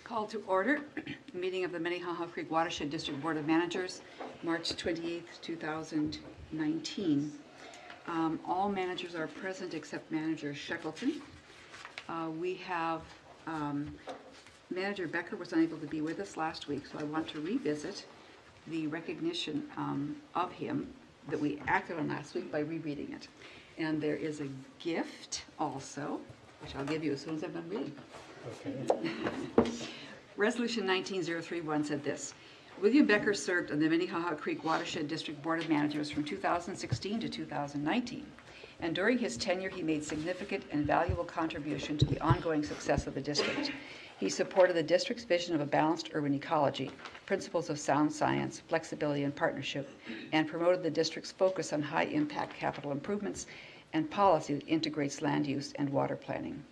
Call to order, meeting of the Minnehaha Creek Watershed District Board of Managers, March 28th, 2019. All managers are present except Manager Shackleton. We have Manager Becker was unable to be with us last week, so I want to revisit the recognition of him that we acted on last week by rereading it. And there is a gift also, which I'll give you as soon as I'm done reading. Okay. Resolution 19031 said this: William Becker served on the Minnehaha Creek Watershed District Board of Managers from 2016 to 2019. And during his tenure, he made significant and valuable contribution to the ongoing success of the district. He supported the district's vision of a balanced urban ecology, principles of sound science, flexibility, and partnership, and promoted the district's focus on high-impact capital improvements and policy that integrates land use and water planning.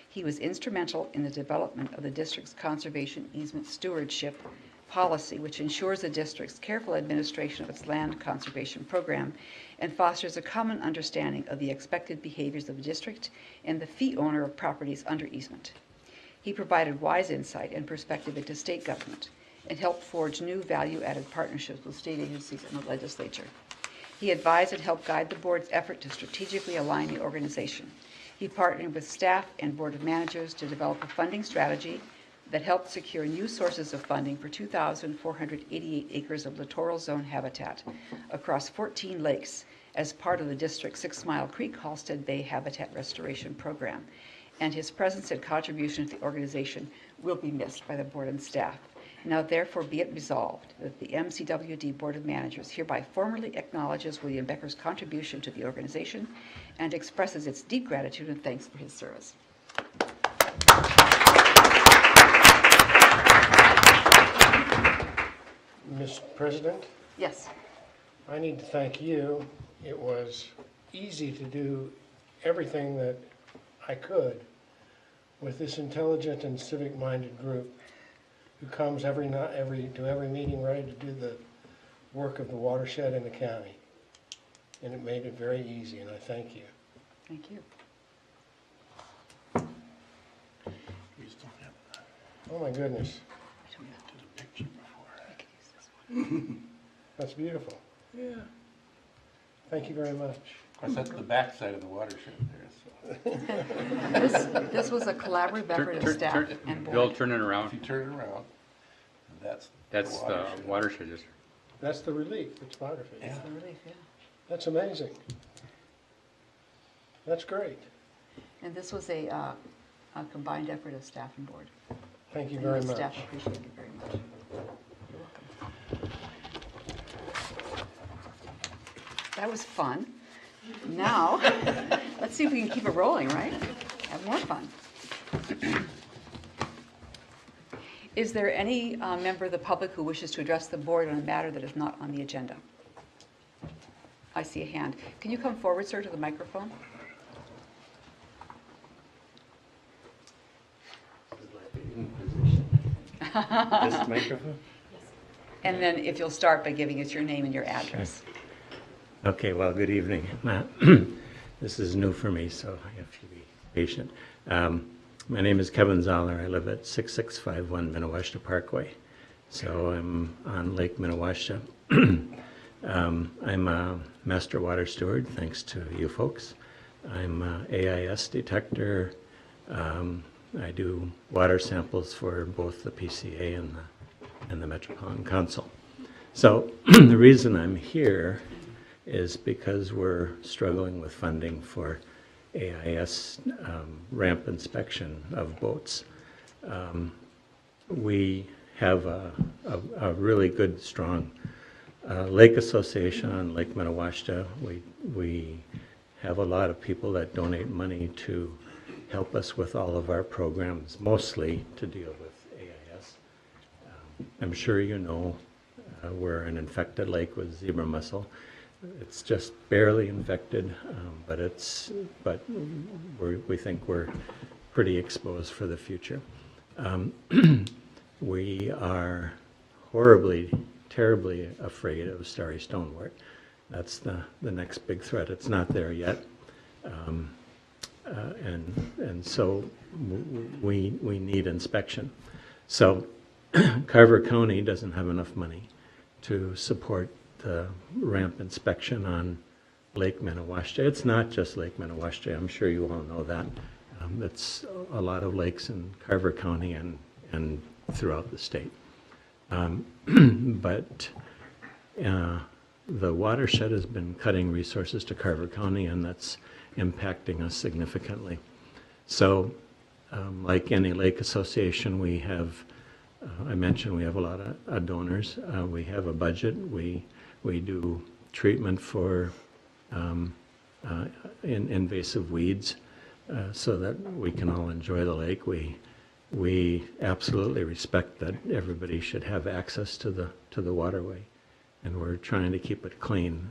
He was instrumental in the development of the district's conservation easement stewardship policy, which ensures the district's careful administration of its land conservation program and fosters a common understanding of the expected behaviors of the district and the fee owner of properties under easement. He provided wise insight and perspective into state government and helped forge new value-added partnerships with state agencies and the legislature. He advised and helped guide the board's effort to strategically align the organization. He partnered with staff and board of managers to develop a funding strategy that helped secure new sources of funding for 2,488 acres of littoral zone habitat across 14 lakes as part of the district's 6 Mile Creek Halsted Bay Habitat Restoration Program. And his presence and contribution to the organization will be missed by the board and staff. Now therefore be it resolved that the MCWD Board of Managers hereby formally acknowledges William Becker's contribution to the organization and expresses its deep gratitude and thanks for his service. Mr. President, Yes. I need to thank you. It was easy to do everything that I could with this intelligent and civic-minded group who comes to every meeting ready to do the work of the watershed in the county. And it made it very easy, and I thank you. Thank you. Oh my goodness, I don't know. Did a picture before. I could use this one. that's beautiful. Yeah. Thank you very much. Of course, that's the back side of the watershed there, This was a collaborative effort of staff and Bill, board. turn it so. around. If you turn it around, that's That's the watershed district. That's the relief, the topography. Yeah. The relief, yeah. That's amazing. That's great. And this was a combined effort of staff and board. Thank you And very the much. staff appreciate it very much. You're welcome. That was fun. Now, let's see if we can keep it rolling, right? Have more fun. Is there any member of the public who wishes to address the board on a matter that is not on the agenda? I see a hand. Can you come forward, sir, to the microphone? This microphone? And then if you'll start by giving us your name and your address. Okay, well, good evening. This is new for me, so I have to be patient. My name is Kevin Zoller. I live at 6651 Minnewaska Parkway. So I'm on Lake Minnewaska. I'm a master water steward, thanks to you folks. I'm a AIS detector. I do water samples for both the PCA and the Metropolitan Council. So the reason I'm here is because we're struggling with funding for AIS ramp inspection of boats. We have a really good, strong lake association on Lake Minnewaska. We have a lot of people that donate money to help us with all of our programs, mostly to deal with AIS. I'm sure you know we're an infected lake with zebra mussel. It's just barely infected, but we think we're pretty exposed for the future. We are horribly, terribly afraid of starry stonewort. That's the next big threat. It's not there yet. And so we need inspection. So Carver County doesn't have enough money to support the ramp inspection on Lake Minnewaska. It's not just Lake Minnewaska, I'm sure you all know that. It's a lot of lakes in Carver County and throughout the state. But the watershed has been cutting resources to Carver County, and that's impacting us significantly. So, like any lake association, we have, I mentioned we have a lot of donors. We have a budget. We do treatment for invasive weeds so that we can all enjoy the lake. We absolutely respect that everybody should have access to the waterway, and we're trying to keep it clean.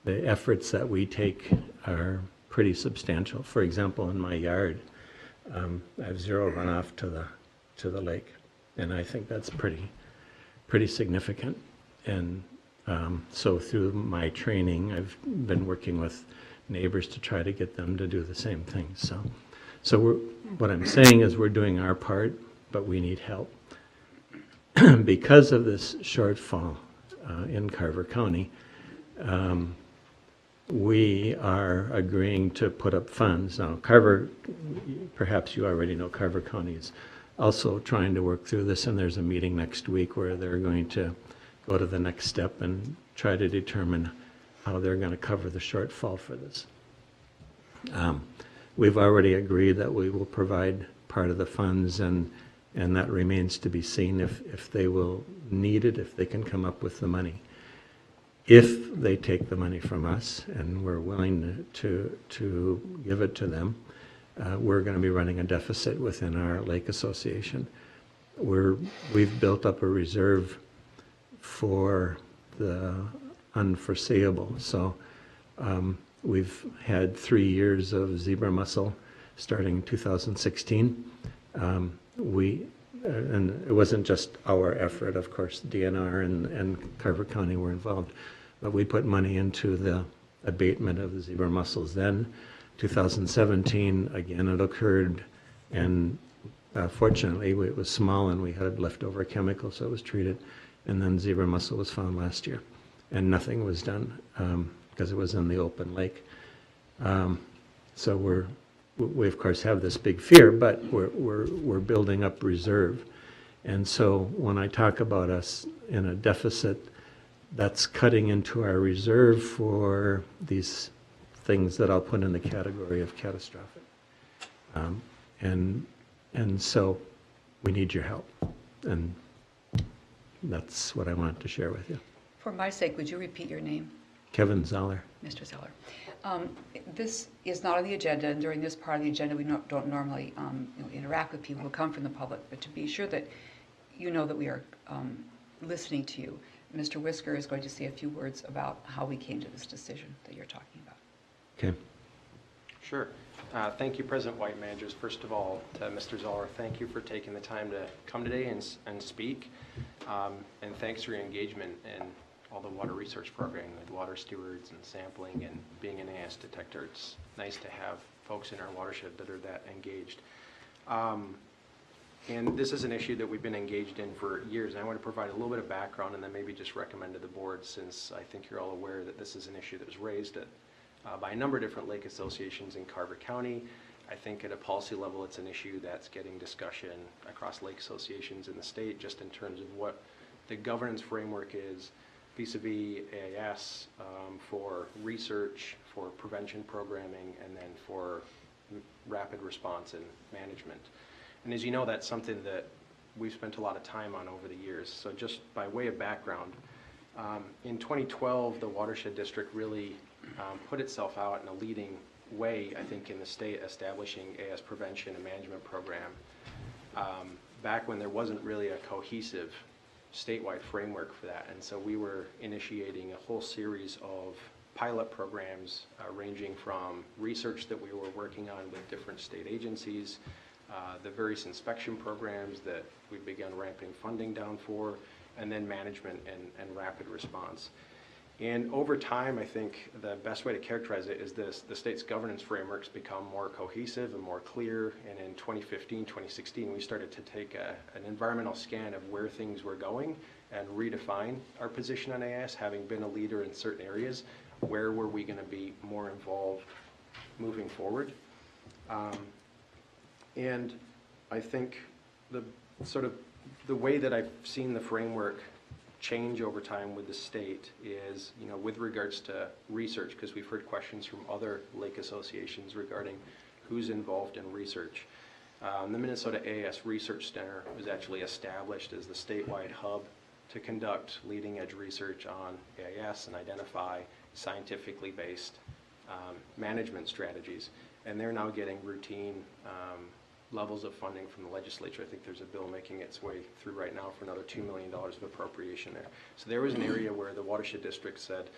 The efforts that we take are pretty substantial. For example, in my yard, I have zero runoff to the lake, and I think that's pretty significant. And so through my training, I've been working with neighbors to try to get them to do the same thing. So what I'm saying is we're doing our part, but we need help. Because of this shortfall in Carver County, we are agreeing to put up funds. Now, perhaps you already know, Carver County is also trying to work through this, and there's a meeting next week where they're going to go to the next step and try to determine how they're going to cover the shortfall for this. We've already agreed that we will provide part of the funds, and that remains to be seen if they will need it, if they can come up with the money. If they take the money from us and we're willing to give it to them, we're going to be running a deficit within our lake association. We've built up a reserve for the unforeseeable. So we've had 3 years of zebra mussel starting in 2016. And it wasn't just our effort, of course, DNR and Carver County were involved, but we put money into the abatement of the zebra mussels then. 2017, again, it occurred, and fortunately it was small and we had leftover chemicals, so it was treated, and then zebra mussel was found last year, and nothing was done because it was in the open lake. So we of course have this big fear, but we're building up reserve. And so when I talk about us in a deficit, that's cutting into our reserve for these things that I'll put in the category of catastrophic. And so we need your help. And that's what I wanted to share with you. For my sake, would you repeat your name? Kevin Zoller. Mr. Zeller. This is not on the agenda, and during this part of the agenda, we don't normally interact with people who come from the public, but to be sure that you know that we are listening to you, Mr. Whisker is going to say a few words about how we came to this decision that you're talking about. Okay. Sure. Thank you, President White, managers. First of all, to Mr. Zoller, thank you for taking the time to come today and speak. And thanks for your engagement in all the water research program with water stewards and sampling and being an AS detector. It's nice to have folks in our watershed that are that engaged. And this is an issue that we've been engaged in for years. And I want to provide a little bit of background and then maybe just recommend to the board, since I think you're all aware that this is an issue that was raised by a number of different lake associations in Carver County. I think at a policy level, it's an issue that's getting discussion across lake associations in the state, just in terms of what the governance framework is vis-a-vis AIS for research, for prevention programming, and then for rapid response and management. And as you know, that's something that we've spent a lot of time on over the years. So just by way of background, in 2012, the Watershed District really put itself out in a leading way, I think, in the state, establishing AS prevention and management program back when there wasn't really a cohesive statewide framework for that. And so we were initiating a whole series of pilot programs ranging from research that we were working on with different state agencies, the various inspection programs that we've begun ramping funding down for, and then management and rapid response. And over time, I think the best way to characterize it is this: the state's governance frameworks become more cohesive and more clear. And in 2015, 2016, we started to take an environmental scan of where things were going and redefine our position on AIS, having been a leader in certain areas. Where were we going to be more involved moving forward? And I think the way that I've seen the framework change over time with the state is, with regards to research, because we've heard questions from other lake associations regarding who's involved in research. The Minnesota AIS Research Center was actually established as the statewide hub to conduct leading edge research on AIS and identify scientifically based management strategies. And they're now getting routine levels of funding from the legislature. I think there's a bill making its way through right now for another $2 million of appropriation there. So there was an area where the watershed district said,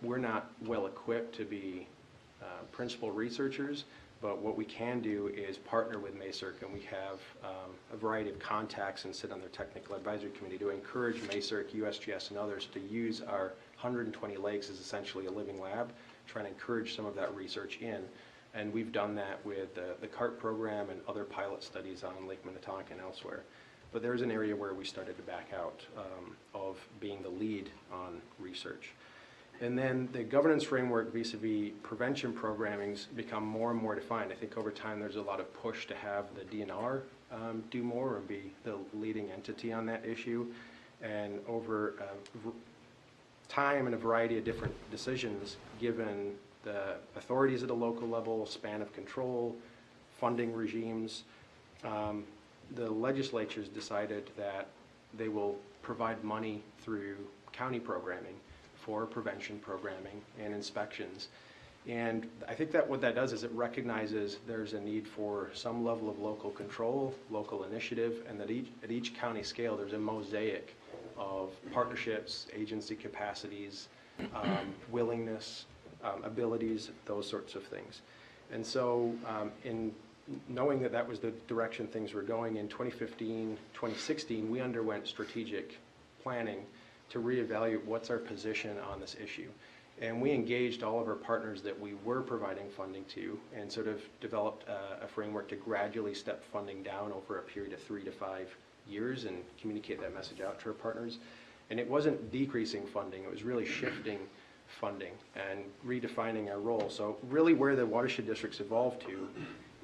we're not well equipped to be principal researchers, but what we can do is partner with MACERC, and we have a variety of contacts and sit on their technical advisory committee to encourage MACERC, USGS, and others to use our 120 lakes as essentially a living lab, trying to encourage some of that research in. And we've done that with the CART program and other pilot studies on Lake Minnetonka and elsewhere. But there's an area where we started to back out of being the lead on research. And then the governance framework vis-a-vis prevention programming's become more and more defined. I think over time there's a lot of push to have the DNR do more and be the leading entity on that issue. And over time and a variety of different decisions, given the authorities at a local level, span of control, funding regimes, the legislatures decided that they will provide money through county programming for prevention programming and inspections. And I think that what that does is it recognizes there's a need for some level of local control, local initiative, and that at each county scale there's a mosaic of partnerships, agency capacities, willingness, abilities, those sorts of things. And so in knowing that that was the direction things were going in 2015, 2016, we underwent strategic planning to reevaluate what's our position on this issue. And we engaged all of our partners that we were providing funding to and sort of developed a framework to gradually step funding down over a period of 3 to 5 years and communicate that message out to our partners. And it wasn't decreasing funding, it was really shifting funding and redefining our role. So really where the watershed districts evolved to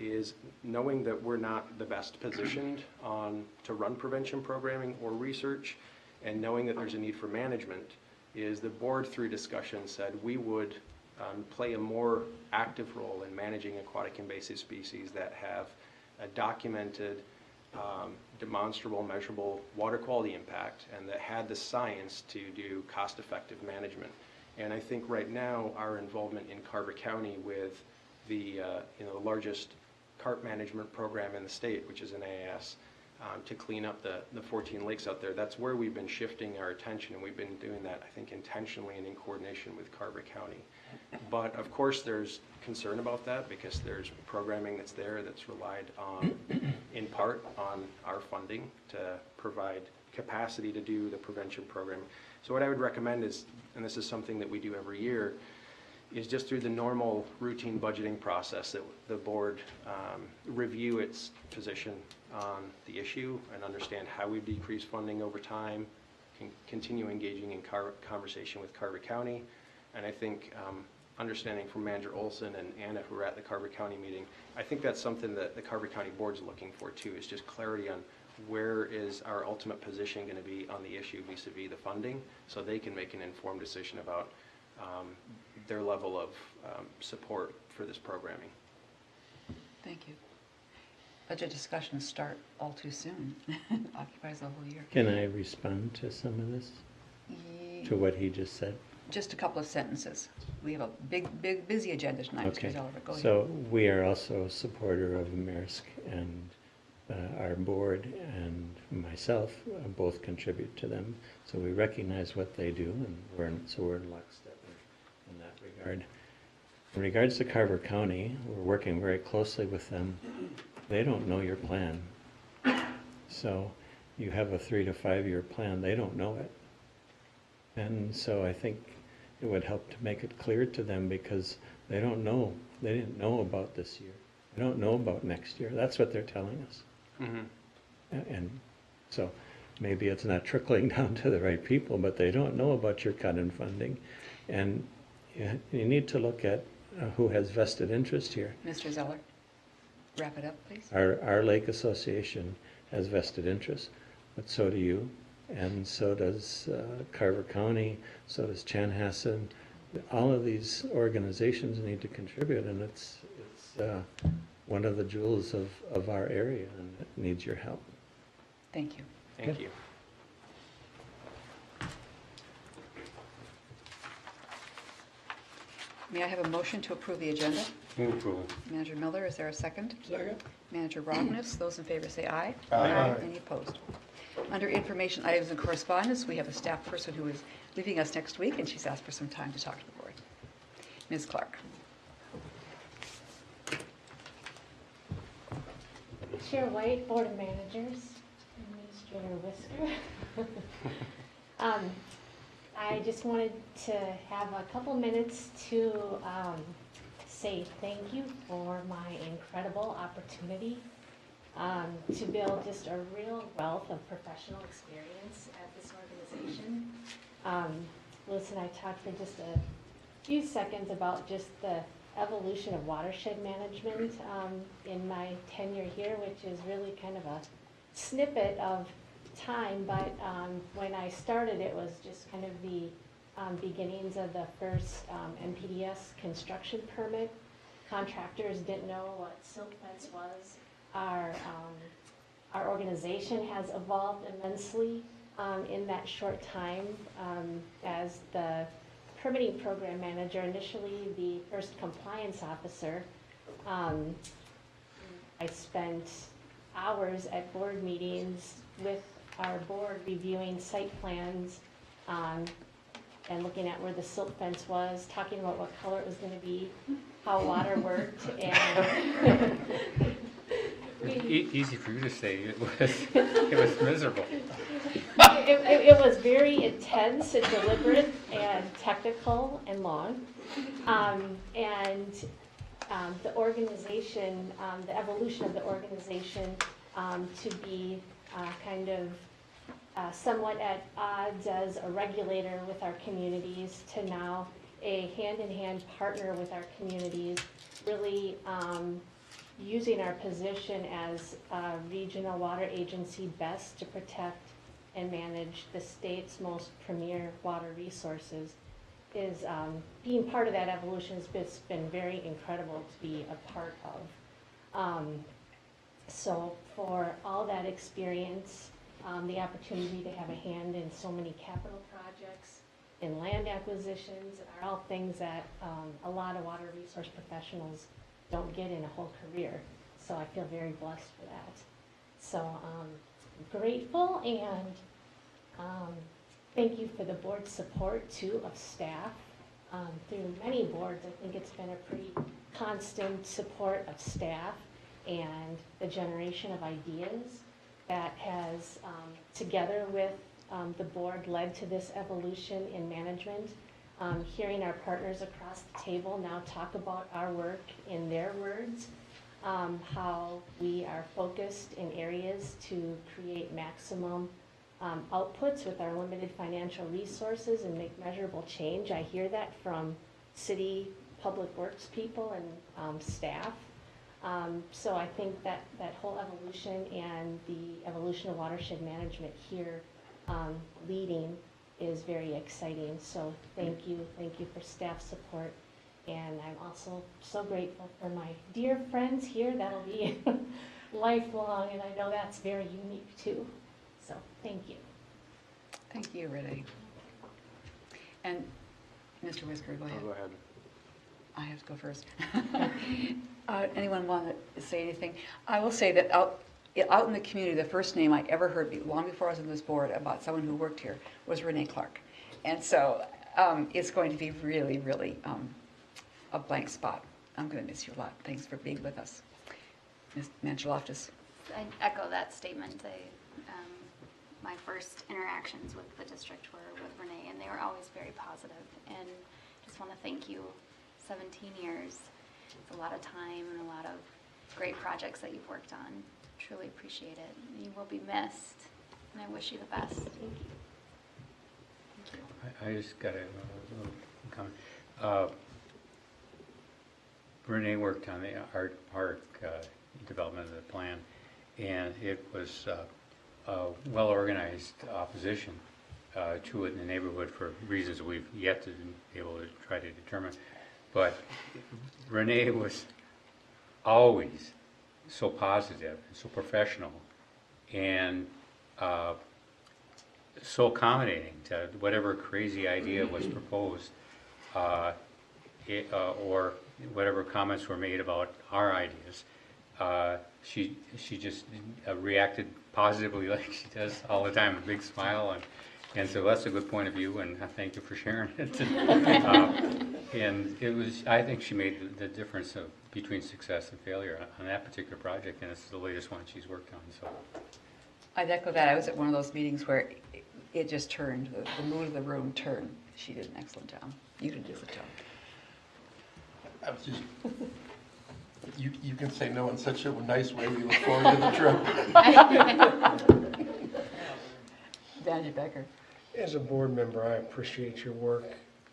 is knowing that we're not the best positioned to run prevention programming or research, and knowing that there's a need for management, is the board through discussion said we would play a more active role in managing aquatic invasive species that have a documented, demonstrable, measurable water quality impact, and that had the science to do cost-effective management. And I think right now our involvement in Carver County with the the largest carp management program in the state, which is an AIS, to clean up the 14 lakes out there, that's where we've been shifting our attention, and we've been doing that, I think, intentionally and in coordination with Carver County. But of course there's concern about that because there's programming that's there that's relied on, in part, on our funding to provide capacity to do the prevention program. So what I would recommend is, and this is something that we do every year, is just through the normal routine budgeting process that the board review its position on the issue and understand how we've decreased funding over time, can continue engaging in conversation with Carver County. And I think understanding from Manager Olson and Anna, who were at the Carver County meeting, I think that's something that the Carver County board's looking for too, is just clarity on where is our ultimate position going to be on the issue vis-a-vis the funding, so they can make an informed decision about their level of support for this programming. Thank you. Budget discussions start all too soon. Occupies the whole year. Can I respond to some of this, to what he just said? Just a couple of sentences. We have a big, busy agenda tonight, Okay. Mr. Oliver. Go ahead. So we are also a supporter of Maersk, and our board and myself both contribute to them. So we recognize what they do, and we're in lockstep in that regard. In regards to Carver County, we're working very closely with them. They don't know your plan. So you have a 3 to 5 year plan, they don't know it. And so I think it would help to make it clear to them because they don't know, they didn't know about this year. They don't know about next year. That's what they're telling us. Mhm. And so maybe it's not trickling down to the right people, but they don't know about your cut in funding. And you need to look at who has vested interest here. Mr. Zeller, wrap it up, please. Our lake association has vested interest, but so do you, and so does Carver County, so does Chanhassen. All of these organizations need to contribute, and it's one of the jewels of our area, and it needs your help. Thank you. Thank you. May I have a motion to approve the agenda? Move approval. Manager Miller, is there a second? Second. Manager Rognus, those in favor say aye. Aye. Any opposed? Under information items and correspondence, we have a staff person who is leaving us next week, and she's asked for some time to talk to the board. Ms. Clark. Chair White, Board of Managers, Administrator Whisker. I just wanted to have a couple minutes to say thank you for my incredible opportunity to build just a real wealth of professional experience at this organization. Lewis and I talked for just a few seconds about just the evolution of watershed management in my tenure here, which is really kind of a snippet of time, but when I started, it was just kind of the beginnings of the first NPDS construction permit. Contractors didn't know what silt fence was. Our organization has evolved immensely in that short time as the permitting program manager, initially the first compliance officer. I spent hours at board meetings with our board reviewing site plans and looking at where the silt fence was, talking about what color it was going to be, how water worked, and Easy for you to say, it was miserable. it was very intense and deliberate and technical and long. The organization, the evolution of the organization to be kind of somewhat at odds as a regulator with our communities to now a hand-in-hand partner with our communities, really using our position as a regional water agency best to protect and manage the state's most premier water resources is being part of that evolution has been very incredible to be a part of. So for all that experience, the opportunity to have a hand in so many capital projects, in land acquisitions, are all things that a lot of water resource professionals don't get in a whole career. So I feel very blessed for that. So grateful, and thank you for the board's support too of staff. Through many boards, I think it's been a pretty constant support of staff and the generation of ideas that has, together with the board, led to this evolution in management. Hearing our partners across the table now talk about our work in their words, how we are focused in areas to create maximum outputs with our limited financial resources and make measurable change. I hear that from city public works people and staff. So I think that whole evolution and the evolution of watershed management here leading is very exciting. So thank you for staff support. And I'm also so grateful for my dear friends here. That'll be lifelong, and I know that's very unique too. So thank you. Thank you, Renee. And Mr. Whisker, go ahead. Go ahead. I have to go first. Anyone want to say anything? I will say that out in the community, the first name I ever heard, long before I was on this board, about someone who worked here was Renee Clark. And so it's going to be really, really a blank spot. I'm going to miss you a lot. Thanks for being with us. Ms. Manchaloftis. I echo that statement. my first interactions with the district were with Renee, and they were always very positive. And just want to thank you. 17 years. It's a lot of time and a lot of great projects that you've worked on. Truly appreciate it. You will be missed, and I wish you the best. Thank you. Thank you. I just got a little comment. Renee worked on the art park development of the plan, and it was a well-organized opposition to it in the neighborhood for reasons we've yet to be able to try to determine. But Renee was always so positive and so professional and so accommodating to whatever crazy idea was proposed or whatever comments were made about our ideas. She just reacted positively like she does all the time, a big smile, and so that's a good point of view, and I thank you for sharing it. And it was, I think she made the difference between success and failure on that particular project, and it's the latest one she's worked on. So I'd echo that. I was at one of those meetings where it just turned, the mood of the room turned. She did an excellent job. You did a good job. I was just, you can say no in such a nice way. We look forward to the trip. Danny Becker. As a board member, I appreciate your work.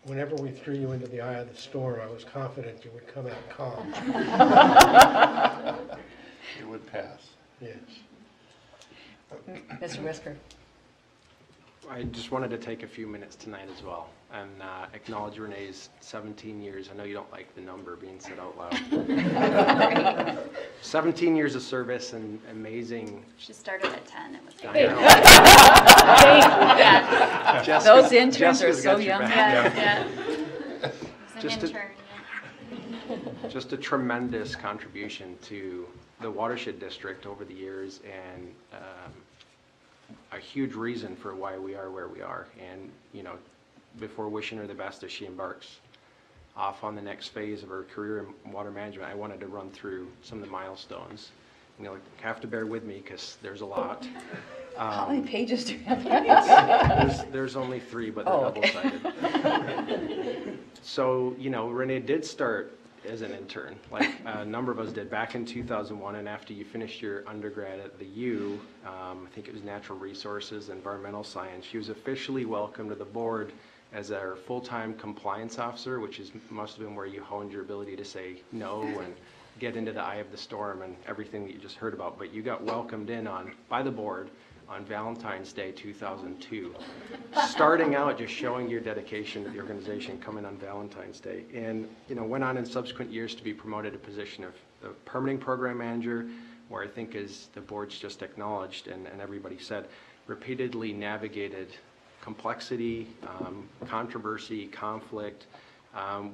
Whenever we threw you into the eye of the storm, I was confident you would come out calm. It would pass. Yes. Mr. Whisker. I just wanted to take a few minutes tonight as well and acknowledge Renee's 17 years. I know you don't like the number being said out loud. 17 years of service and amazing. She started at 10. It was Yeah. Those interns are so young. yeah. It was Just an to- intern. Just a tremendous contribution to the watershed district over the years, and a huge reason for why we are where we are. And, you know, before wishing her the best as she embarks off on the next phase of her career in water management, I wanted to run through some of the milestones. You have to bear with me because there's a lot. How many pages do you have? There's only 3, but they're okay. double-sided. So, Renee did start as an intern, like a number of us did back in 2001, and after you finished your undergrad at the U, I think it was natural resources and environmental science, she was officially welcomed to the board as our full-time compliance officer, which must have been where you honed your ability to say no and get into the eye of the storm and everything that you just heard about. But you got welcomed in by the board on Valentine's Day 2002, starting out just showing your dedication to the organization coming on Valentine's Day, and went on in subsequent years to be promoted to position of the permitting program manager, where I think, as the board's just acknowledged and everybody said, repeatedly navigated complexity, controversy, conflict,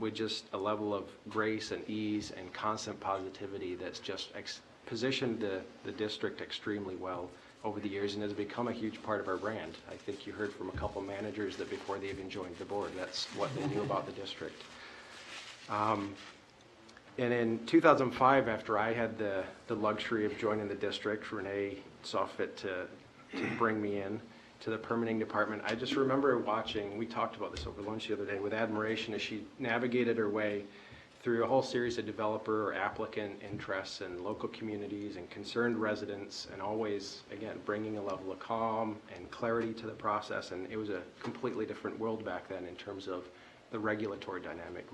with just a level of grace and ease and constant positivity that's just positioned the district extremely well over the years, and has become a huge part of our brand. I think you heard from a couple managers that before they even joined the board, that's what they knew about the district. And in 2005, after I had the luxury of joining the district, Renee saw fit to bring me in to the permitting department. I just remember watching, we talked about this over lunch the other day, with admiration as she navigated her way through a whole series of developer or applicant interests and local communities and concerned residents, and always, again, bringing a level of calm and clarity to the process. And it was a completely different world back then in terms of the regulatory dynamic.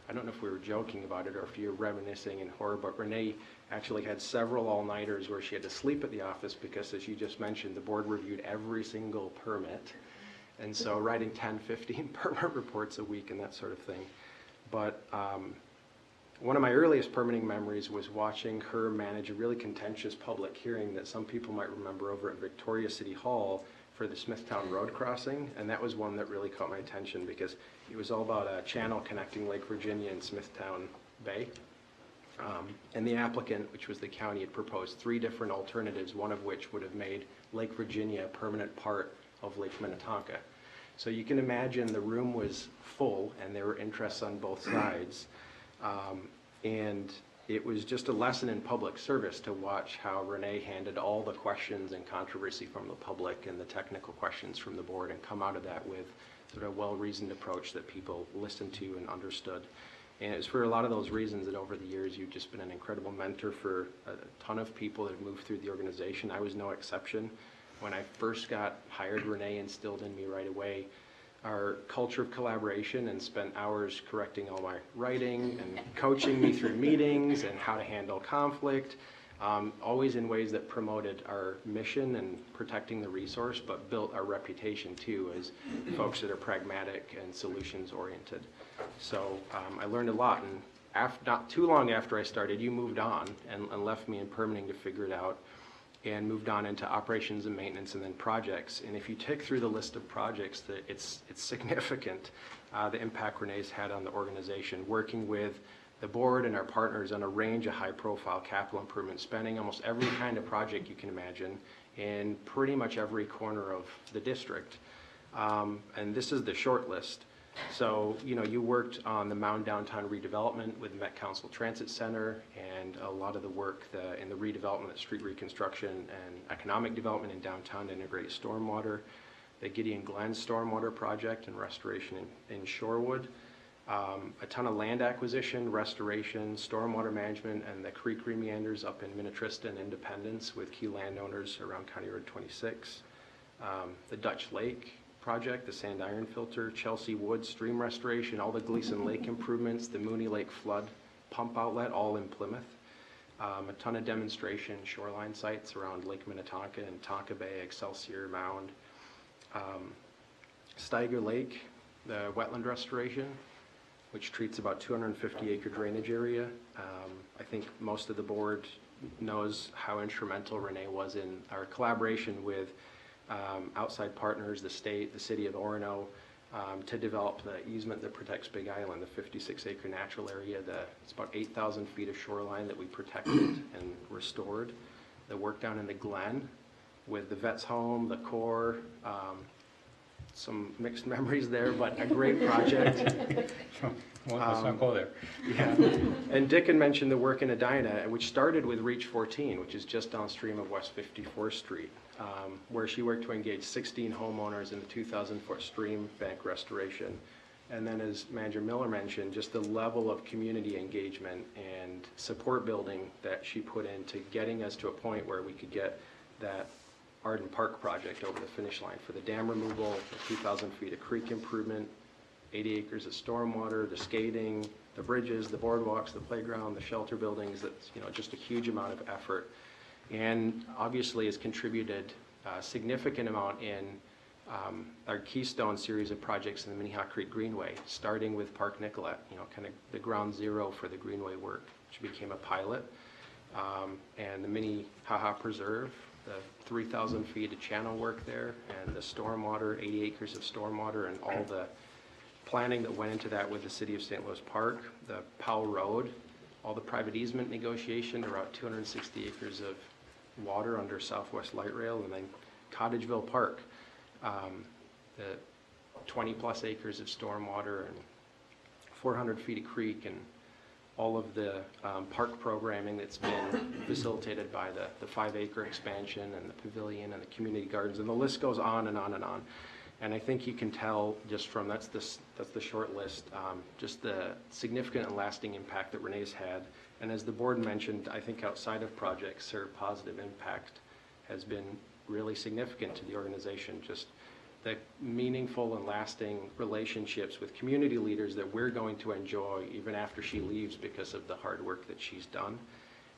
I don't know if we were joking about it or if you're reminiscing in horror, but Renee actually had several all-nighters where she had to sleep at the office because, as you just mentioned, the board reviewed every single permit. And so writing 10, 15 permit reports a week and that sort of thing. But one of my earliest permitting memories was watching her manage a really contentious public hearing that some people might remember over at Victoria City Hall for the Smithtown Road crossing. And that was one that really caught my attention because it was all about a channel connecting Lake Virginia and Smithtown Bay. And the applicant, which was the county, had proposed 3 different alternatives, one of which would have made Lake Virginia a permanent part of Lake Minnetonka. So you can imagine the room was full and there were interests on both sides. And it was just a lesson in public service to watch how Renee handled all the questions and controversy from the public and the technical questions from the board and come out of that with sort of a well-reasoned approach that people listened to and understood. And it was for a lot of those reasons that over the years you've just been an incredible mentor for a ton of people that have moved through the organization. I was no exception. When I first got hired, Renee instilled in me right away our culture of collaboration and spent hours correcting all my writing and coaching me through meetings and how to handle conflict, always in ways that promoted our mission and protecting the resource, but built our reputation too as folks that are pragmatic and solutions oriented. So I learned a lot, and not too long after I started, you moved on and left me in permitting to figure it out, and moved on into operations and maintenance and then projects. And if you tick through the list of projects, that it's significant, the impact Renee's had on the organization, working with the board and our partners on a range of high-profile capital improvements, spanning almost every kind of project you can imagine in pretty much every corner of the district. And this is the short list. So, you know, you worked on the Mound Downtown redevelopment with Met Council Transit Center, and a lot of the work in the redevelopment, street reconstruction, and economic development in downtown to integrate stormwater, the Gideon Glen stormwater project and restoration in Shorewood, a ton of land acquisition, restoration, stormwater management, and the creek remeanders up in Minnetrista and Independence with key landowners around County Road 26, the Dutch Lake project, the sand iron filter, Chelsea Woods stream restoration, all the Gleason Lake improvements, the Mooney Lake flood pump outlet, all in Plymouth. A ton of demonstration shoreline sites around Lake Minnetonka and Tonka Bay, Excelsior Mound. Steiger Lake, the wetland restoration, which treats about 250 acre drainage area. I think most of the board knows how instrumental Renee was in our collaboration with outside partners, the state, the city of Orono, to develop the easement that protects Big Island, the 56 acre natural area. It's about 8,000 feet of shoreline that we protected and restored. The work down in the Glen with the Vets Home, the Corps, some mixed memories there, but a great project. Well, let's not go there. Yeah, and Dick had mentioned the work in Edina, which started with Reach 14, which is just downstream of West 54th Street, where she worked to engage 16 homeowners in the 2,000-foot stream bank restoration. And then, as Manager Miller mentioned, just the level of community engagement and support building that she put into getting us to a point where we could get that Arden Park project over the finish line for the dam removal, the 2,000 feet of creek improvement, 80 acres of stormwater, the skating, the bridges, the boardwalks, the playground, the shelter buildings. That's, you know, just a huge amount of effort, and obviously has contributed a significant amount in our Keystone series of projects in the Minnehaha Creek Greenway, starting with Park Nicollet, you know, kind of the ground zero for the Greenway work, which became a pilot, and the Minnehaha Preserve, the 3,000 feet of channel work there, and the stormwater, 80 acres of stormwater, and all the planning that went into that with the city of St. Louis Park, the Powell Road, all the private easement negotiation, around 260 acres of water under Southwest Light Rail, and then Cottageville Park, the 20 plus acres of stormwater and 400 feet of creek, and all of the park programming that's been facilitated by the 5-acre expansion and the pavilion and the community gardens, and the list goes on and on and on. And I think you can tell just from, that's the short list, just the significant and lasting impact that Renee's had. And as the board mentioned, I think outside of projects, her positive impact has been really significant to the organization. Just the meaningful and lasting relationships with community leaders that we're going to enjoy even after she leaves because of the hard work that she's done.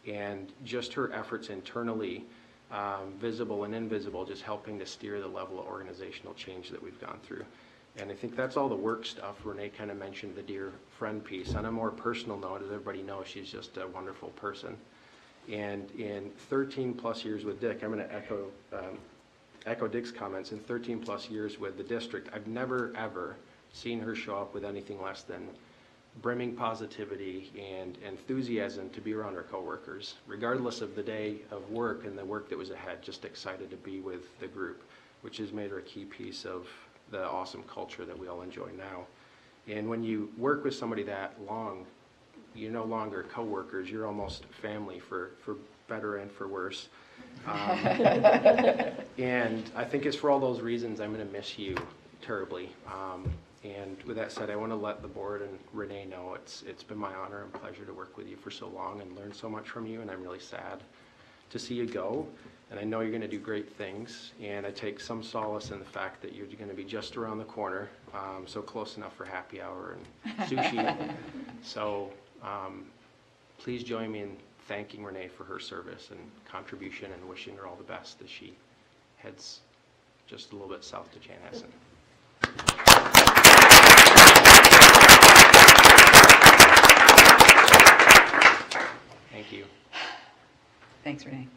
And just her efforts internally, visible and invisible, just helping to steer the level of organizational change that we've gone through. And I think that's all the work stuff. Renee kind of mentioned the dear friend piece. On a more personal note, as everybody knows, she's just a wonderful person. And in 13 plus years with Dick, I'm going to echo Dick's comments. In 13 plus years with the district, I've never ever seen her show up with anything less than brimming positivity and enthusiasm to be around her coworkers, regardless of the day of work and the work that was ahead. Just excited to be with the group, which has made her a key piece of the awesome culture that we all enjoy now. And when you work with somebody that long, you're no longer coworkers, you're almost family for better and for worse. And I think it's for all those reasons I'm going to miss you terribly. And with that said, I want to let the board and Renee know it's been my honor and pleasure to work with you for so long and learn so much from you, and I'm really sad to see you go. And I know you're going to do great things, and I take some solace in the fact that you're going to be just around the corner, so close enough for happy hour and sushi. So please join me in thanking Renee for her service and contribution and wishing her all the best as she heads just a little bit south to Chanhassen. Thank you. Thanks, Renee.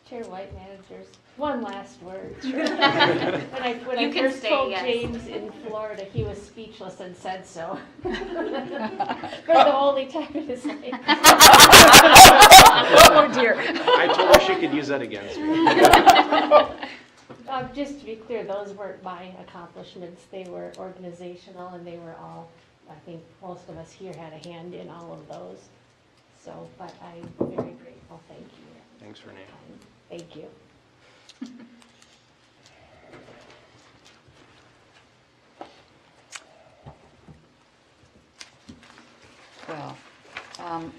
Chair White, managers, one last word. When I You can first stay, told yes. James in Florida, he was speechless and said so. For the only time in his life. Oh, dear. I told her she could use that against me. Just to be clear, those weren't my accomplishments. They were organizational, and they were all, I think most of us here had a hand in all of those. So, but I'm very grateful. Thank you. Thanks, Renee. Thank you. Well,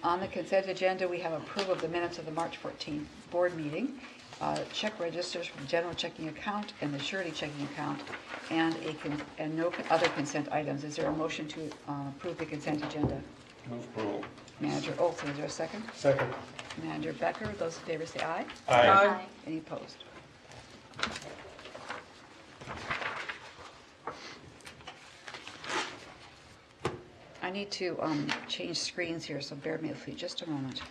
on the consent agenda, we have approval of the minutes of the March 14th board meeting, check registers from general checking account and the surety checking account, and no other consent items. Is there a motion to approve the consent agenda? Move approval. Manager Olson, is there a second? Second. Manager Becker, those in favor say aye. Aye. Any opposed? I need to change screens here, so bear with me just a moment.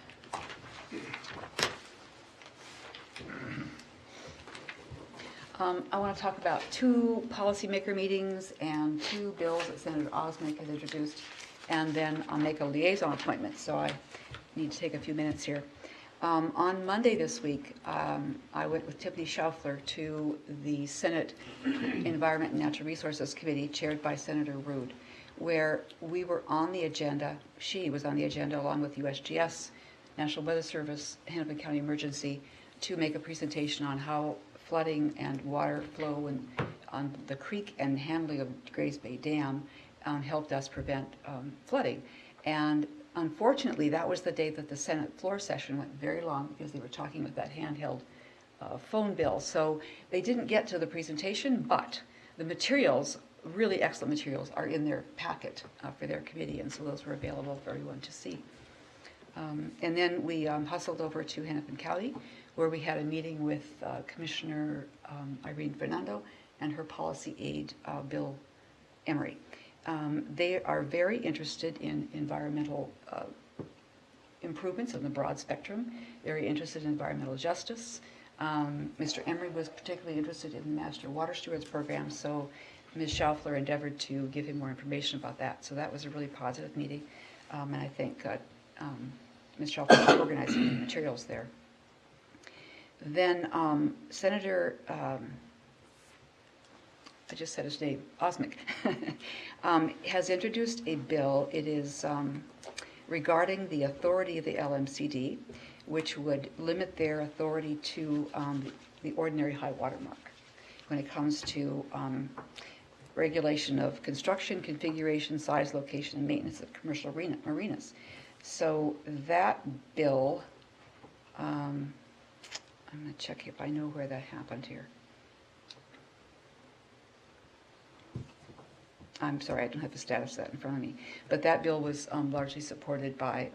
I want to talk about 2 policymaker meetings and 2 bills that Senator Osmek has introduced, and then I'll make a liaison appointment, so I need to take a few minutes here. On Monday this week, I went with Tiffany Schaufler to the Senate Environment and Natural Resources Committee, chaired by Senator Ruud, where we were on the agenda, she was on the agenda along with USGS, National Weather Service, Hennepin County Emergency, to make a presentation on how flooding and water flow on the creek and handling of Grays Bay Dam helped us prevent flooding. And unfortunately, that was the day that the Senate floor session went very long because they were talking with that handheld phone bill. So they didn't get to the presentation, but the materials, really excellent materials, are in their packet for their committee, and so those were available for everyone to see. And then we hustled over to Hennepin County, where we had a meeting with Commissioner Irene Fernando and her policy aide, Bill Emery. They are very interested in environmental improvements in the broad spectrum, very interested in environmental justice. Mr. Emery was particularly interested in the Master Water Stewards program, so Ms. Schaufler endeavored to give him more information about that. So that was a really positive meeting, and I think Ms. Schaufler for organizing the materials there. Then Senator, I just said his name, Osmek, has introduced a bill. It is regarding the authority of the LMCD, which would limit their authority to the ordinary high water mark when it comes to regulation of construction, configuration, size, location, and maintenance of commercial marinas. So that bill, I'm going to check if I know where that happened here. I'm sorry, I don't have the status of that in front of me. But that bill was largely supported by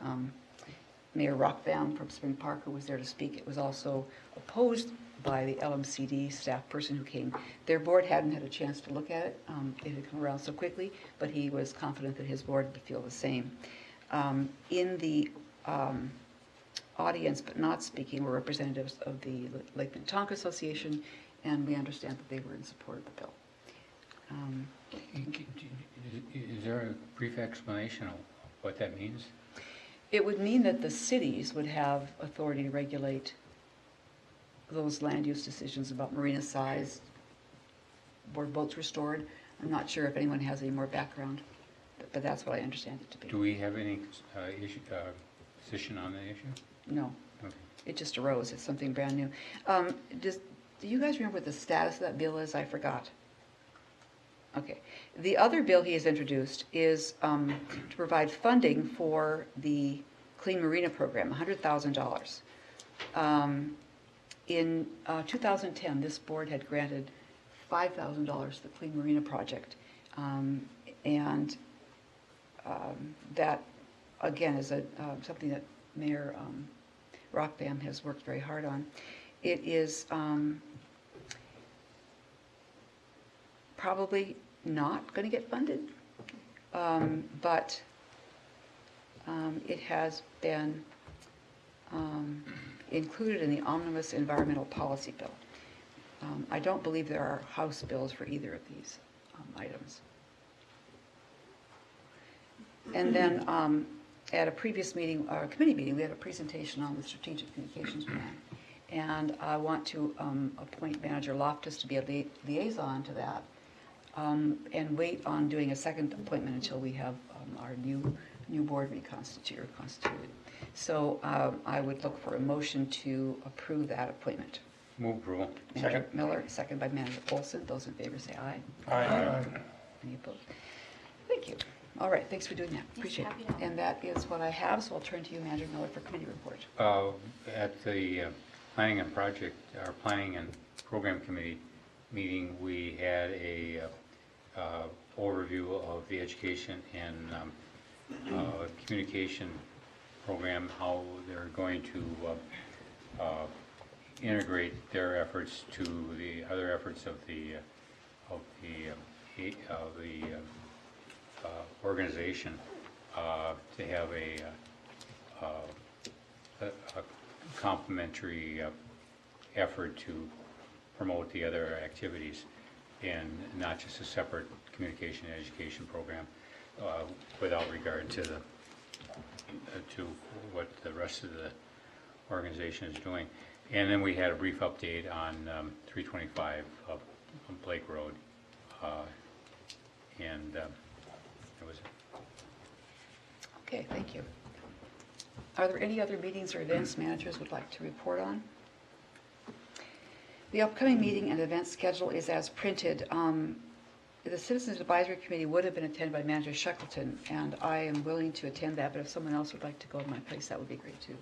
Mayor Rockbaum from Spring Park, who was there to speak. It was also opposed by the LMCD staff person who came. Their board hadn't had a chance to look at it. It had come around so quickly, but he was confident that his board would feel the same. In the audience, but not speaking, were representatives of the Lake Minnetonka Association, and we understand that they were in support of the bill. Is there a brief explanation of what that means? It would mean that the cities would have authority to regulate those land use decisions about marina size, where boats restored. I'm not sure if anyone has any more background. but that's what I understand it to be. Do we have any issue, position on the issue? No, Okay. it just arose, it's something brand new. Do you guys remember what the status of that bill is? I forgot. Okay. The other bill he has introduced is to provide funding for the Clean Marina Program, $100,000. In 2010, this board had granted $5,000 to the Clean Marina Project. And that, again, is something that Mayor Rockbam has worked very hard on. It is probably not going to get funded, but it has been included in the Omnibus Environmental Policy Bill. I don't believe there are House bills for either of these items. And then at a previous meeting, our committee meeting, we had a presentation on the Strategic Communications Plan. And I want to appoint Manager Loftus to be a liaison to that, and wait on doing a second appointment until we have our new board constituted. So I would look for a motion to approve that appointment. Move approval. Manager Miller, second by Manager Olson. Those in favor say aye. Aye. Any opposed? Thank you. All right, thanks for doing that. Appreciate happy to it. help. And that is what I have, so I'll turn to you, Manager Miller, for committee report. At the Planning and Project, our Planning and Program Committee meeting, we had a overview of the education and communication program, how they're going to integrate their efforts to the other efforts of the organization to have a complementary effort to promote the other activities, and not just a separate communication and education program without regard to what the rest of the organization is doing. And then we had a brief update on 325 of Blake Road, and that was it. Okay, thank you. Are there any other meetings or events managers would like to report on? The upcoming meeting and event schedule is as printed. The Citizens Advisory Committee would have been attended by Manager Shackleton, and I am willing to attend that, but if someone else would like to go to my place, that would be great too.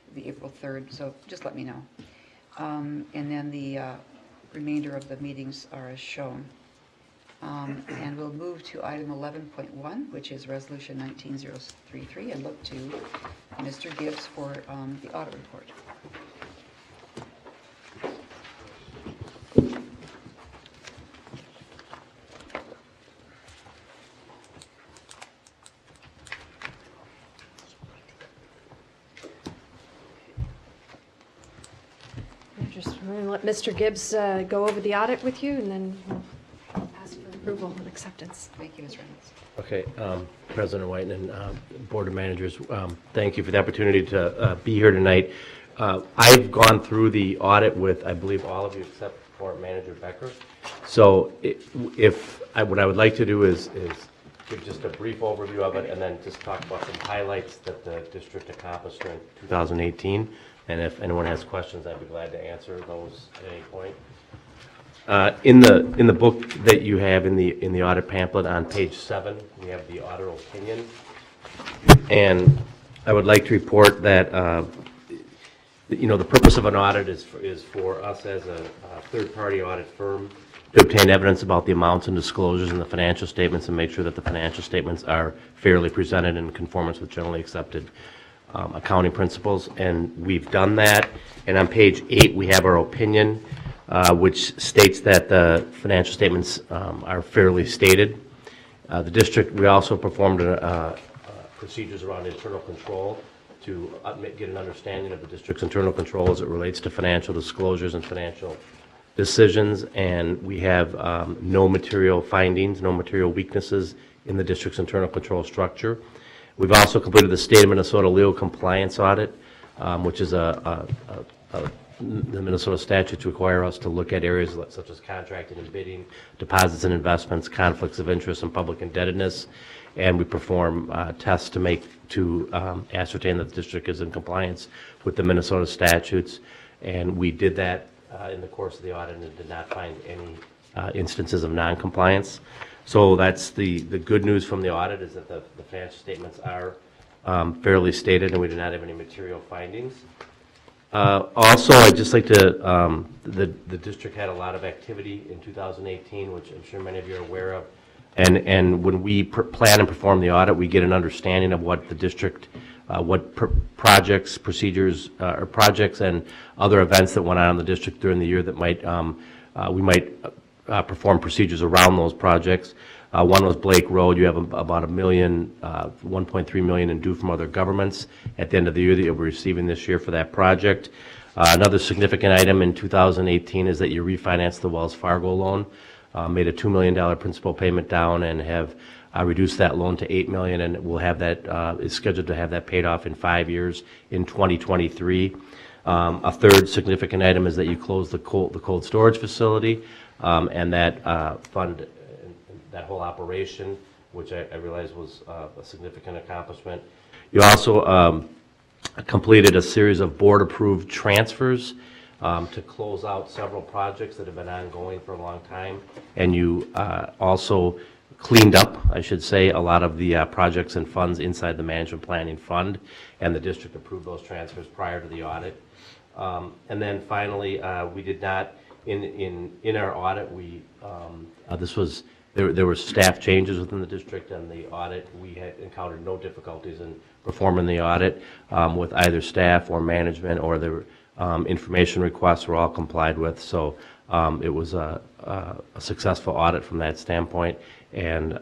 It'd be April 3rd, so just let me know. And then the remainder of the meetings are as shown. And we'll move to item 11.1, which is Resolution 19033, and look to Mr. Gibbs for the audit report. We're going to let Mr. Gibbs go over the audit with you, and then we'll ask for approval and acceptance. Thank you, Ms. Reynolds. Okay, President White and Board of Managers, thank you for the opportunity to be here tonight. I've gone through the audit with, I believe, all of you except for Manager Becker. So what I would like to do is give just a brief overview of it and then just talk about some highlights that the district accomplished during 2018. And if anyone has questions, I'd be glad to answer those at any point. In the book that you have in the audit pamphlet on page 7, we have the auditor opinion, and I would like to report that the purpose of an audit is for us as a third-party audit firm to obtain evidence about the amounts and disclosures in the financial statements and make sure that the financial statements are fairly presented in conformance with generally accepted accounting principles, and we've done that. And on page 8, we have our opinion, which states that the financial statements are fairly stated. The district, we also performed procedures around internal control to get an understanding of the district's internal control as it relates to financial disclosures and financial decisions, and we have no material findings, no material weaknesses in the district's internal control structure. We've also completed the State of Minnesota legal compliance audit, which is the Minnesota statutes require us to look at areas such as contracting and bidding, deposits and investments, conflicts of interest, and public indebtedness. and we perform tests to ascertain that the district is in compliance with the Minnesota statutes. And we did that in the course of the audit and did not find any instances of non-compliance. So that's the good news from the audit, is that the financial statements are fairly stated and we did not have any material findings. Also, I'd just like to, the district had a lot of activity in 2018, which I'm sure many of you are aware of. And when we plan and perform the audit, we get an understanding of what the district, projects, procedures, or projects and other events that went on in the district during the year that we might perform procedures around those projects. One was Blake Road. You have about $1.3 million in due from other governments at the end of the year that you'll be receiving this year for that project. Another significant item in 2018 is that you refinanced the Wells Fargo loan, made a $2 million principal payment down, and have reduced that loan to $8 million, and we'll have that is scheduled to have that paid off in 5 years in 2023. A third significant item is that you closed the cold storage facility, and that fund. That whole operation, which I realize was a significant accomplishment. You also completed a series of board-approved transfers to close out several projects that have been ongoing for a long time. And you also cleaned up, I should say, a lot of the projects and funds inside the management planning fund, and the district approved those transfers prior to the audit. And then finally, we did not, in our audit, there were staff changes within the district, and the audit, we had encountered no difficulties in performing the audit with either staff or management, or the information requests were all complied with. So it was a successful audit from that standpoint, and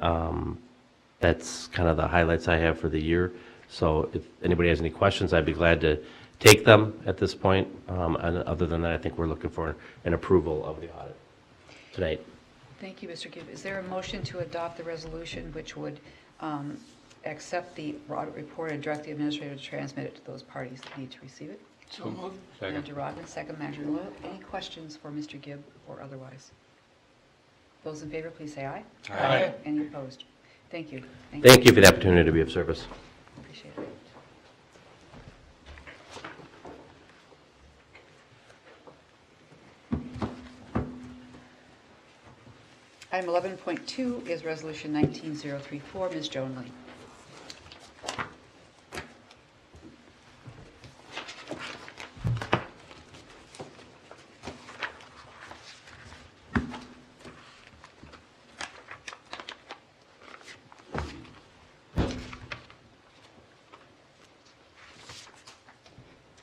that's kind of the highlights I have for the year. So if anybody has any questions, I'd be glad to take them at this point. And other than that, I think we're looking for an approval of the audit tonight. Thank you, Mr. Gibb. Is there a motion to adopt the resolution which would accept the audit report and direct the administrator to transmit it to those parties that need to receive it? So moved. Second. Manager Rodman, second. Manager Loyal. Any questions for Mr. Gibb or otherwise? Those in favor, please say aye. Aye. Any opposed? Thank you. Thank you for the opportunity to be of service. Appreciate it. Item 11.2 is Resolution 19034. Ms. Joan Lee.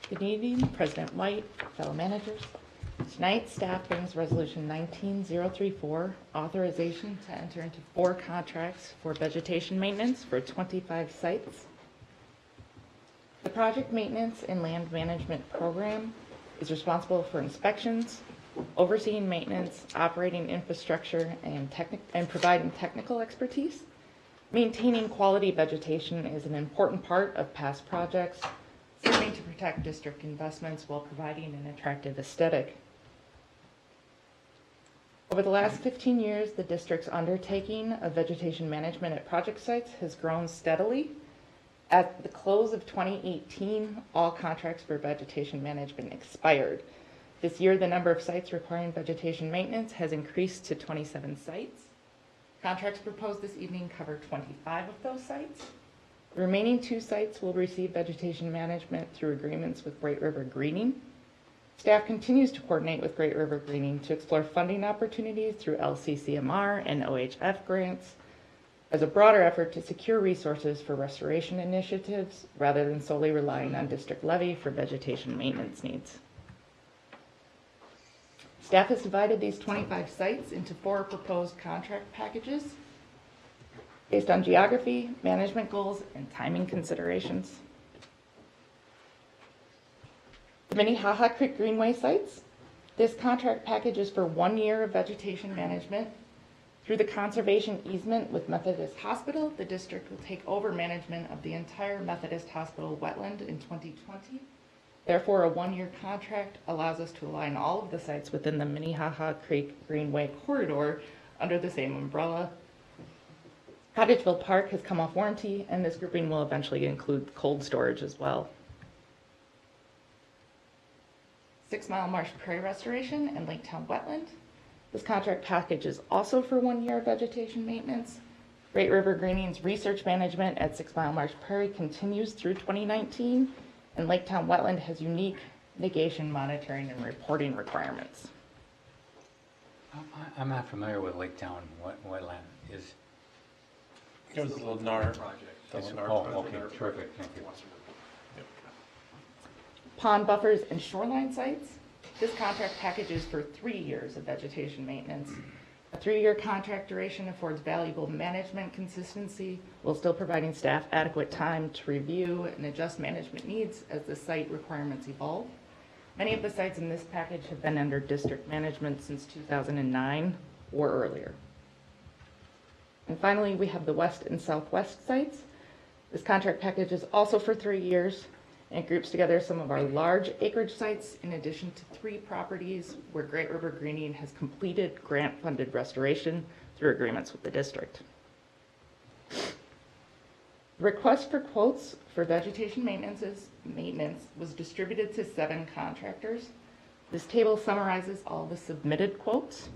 Good evening, President White, fellow managers. Tonight, staff brings Resolution 19034, authorization to enter into 4 contracts for vegetation maintenance for 25 sites. The project maintenance and land management program is responsible for inspections, overseeing maintenance, operating infrastructure, and providing technical expertise. Maintaining quality vegetation is an important part of past projects, serving to protect district investments while providing an attractive aesthetic. Over the last 15 years, the district's undertaking of vegetation management at project sites has grown steadily. At the close of 2018, all contracts for vegetation management expired. This year, the number of sites requiring vegetation maintenance has increased to 27 sites. Contracts proposed this evening cover 25 of those sites. The remaining 2 sites will receive vegetation management through agreements with Great River Greening. Staff continues to coordinate with Great River Greening to explore funding opportunities through LCCMR and OHF grants as a broader effort to secure resources for restoration initiatives rather than solely relying on district levy for vegetation maintenance needs. Staff has divided these 25 sites into 4 proposed contract packages based on geography, management goals, and timing considerations. The Minnehaha Creek Greenway sites. This contract package is for 1 year of vegetation management. Through the conservation easement with Methodist Hospital, the district will take over management of the entire Methodist Hospital wetland in 2020. Therefore, a 1-year contract allows us to align all of the sites within the Minnehaha Creek Greenway corridor under the same umbrella. Cottageville Park has come off warranty, and this grouping will eventually include cold storage as well. 6 Mile Marsh Prairie Restoration and Laketown Wetland. This contract package is also for 1 year of vegetation maintenance. Great River Greening's research management at 6 Mile Marsh Prairie continues through 2019, and Laketown Wetland has unique negation monitoring and reporting requirements. I'm not familiar with Lake Town wetland. Is, It was a little NAR. it's, oh, okay, terrific, thank you. Pond buffers and shoreline sites. This contract package is for 3 years of vegetation maintenance. A 3-year contract duration affords valuable management consistency while still providing staff adequate time to review and adjust management needs as the site requirements evolve. Many of the sites in this package have been under district management since 2009 or earlier. And finally, we have the west and southwest sites. This contract package is also for 3 years and groups together some of our large acreage sites in addition to 3 properties where Great River Greening has completed grant-funded restoration through agreements with the district. The request for quotes for vegetation maintenance was distributed to 7 contractors. This table summarizes all the submitted quotes.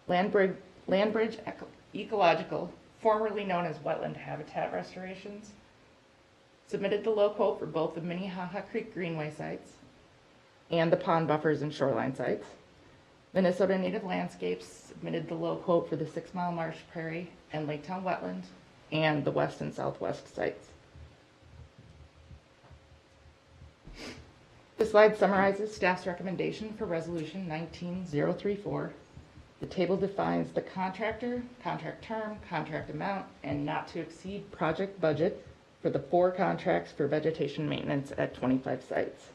Landbridge Ecological, formerly known as Wetland Habitat Restorations, submitted the low quote for both the Minnehaha Creek Greenway sites and the pond buffers and shoreline sites. Minnesota Native Landscapes submitted the low quote for the 6 Mile Marsh Prairie and Laketown Wetland and the west and southwest sites. This slide summarizes staff's recommendation for Resolution 19034. The table defines the contractor, contract term, contract amount, and not to exceed project budget for the 4 contracts for vegetation maintenance at 25 sites.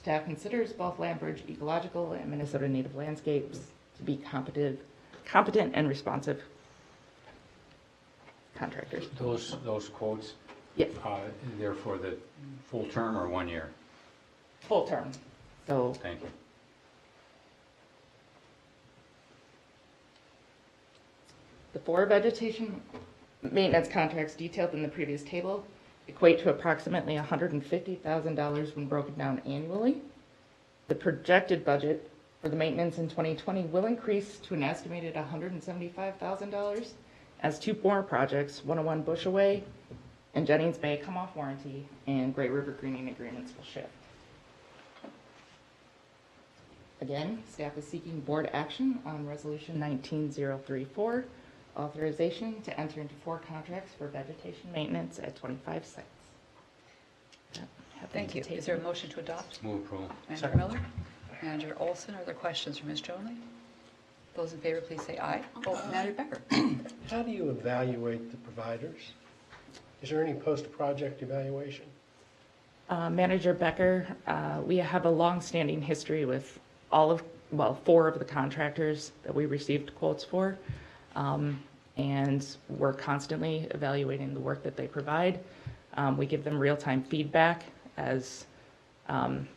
Staff considers both Landbridge Ecological and Minnesota Native Landscapes to be competent and responsive contractors. Those quotes, Yes, they're for the full term or 1 year? full term. So Thank you. the 4 vegetation maintenance contracts detailed in the previous table equate to approximately $150,000 when broken down annually. The projected budget for the maintenance in 2020 will increase to an estimated $175,000 as 2 more projects, 101 Bushaway and Jennings Bay, come off warranty and Great River Greening agreements will shift. Again, staff is seeking board action on Resolution 19034, authorization to enter into 4 contracts for vegetation maintenance at 25 sites. Thank you. Is there a motion to adopt? Move approval. Manager Second. Miller? Manager Olson, are there questions for Ms. Jonley? Those in favor, please say aye. Oh, Manager Becker? How do you evaluate the providers? Is there any post-project evaluation? Manager Becker, we have a long-standing history with all of, well, 4 of the contractors that we received quotes for. And we're constantly evaluating the work that they provide. We give them real-time feedback as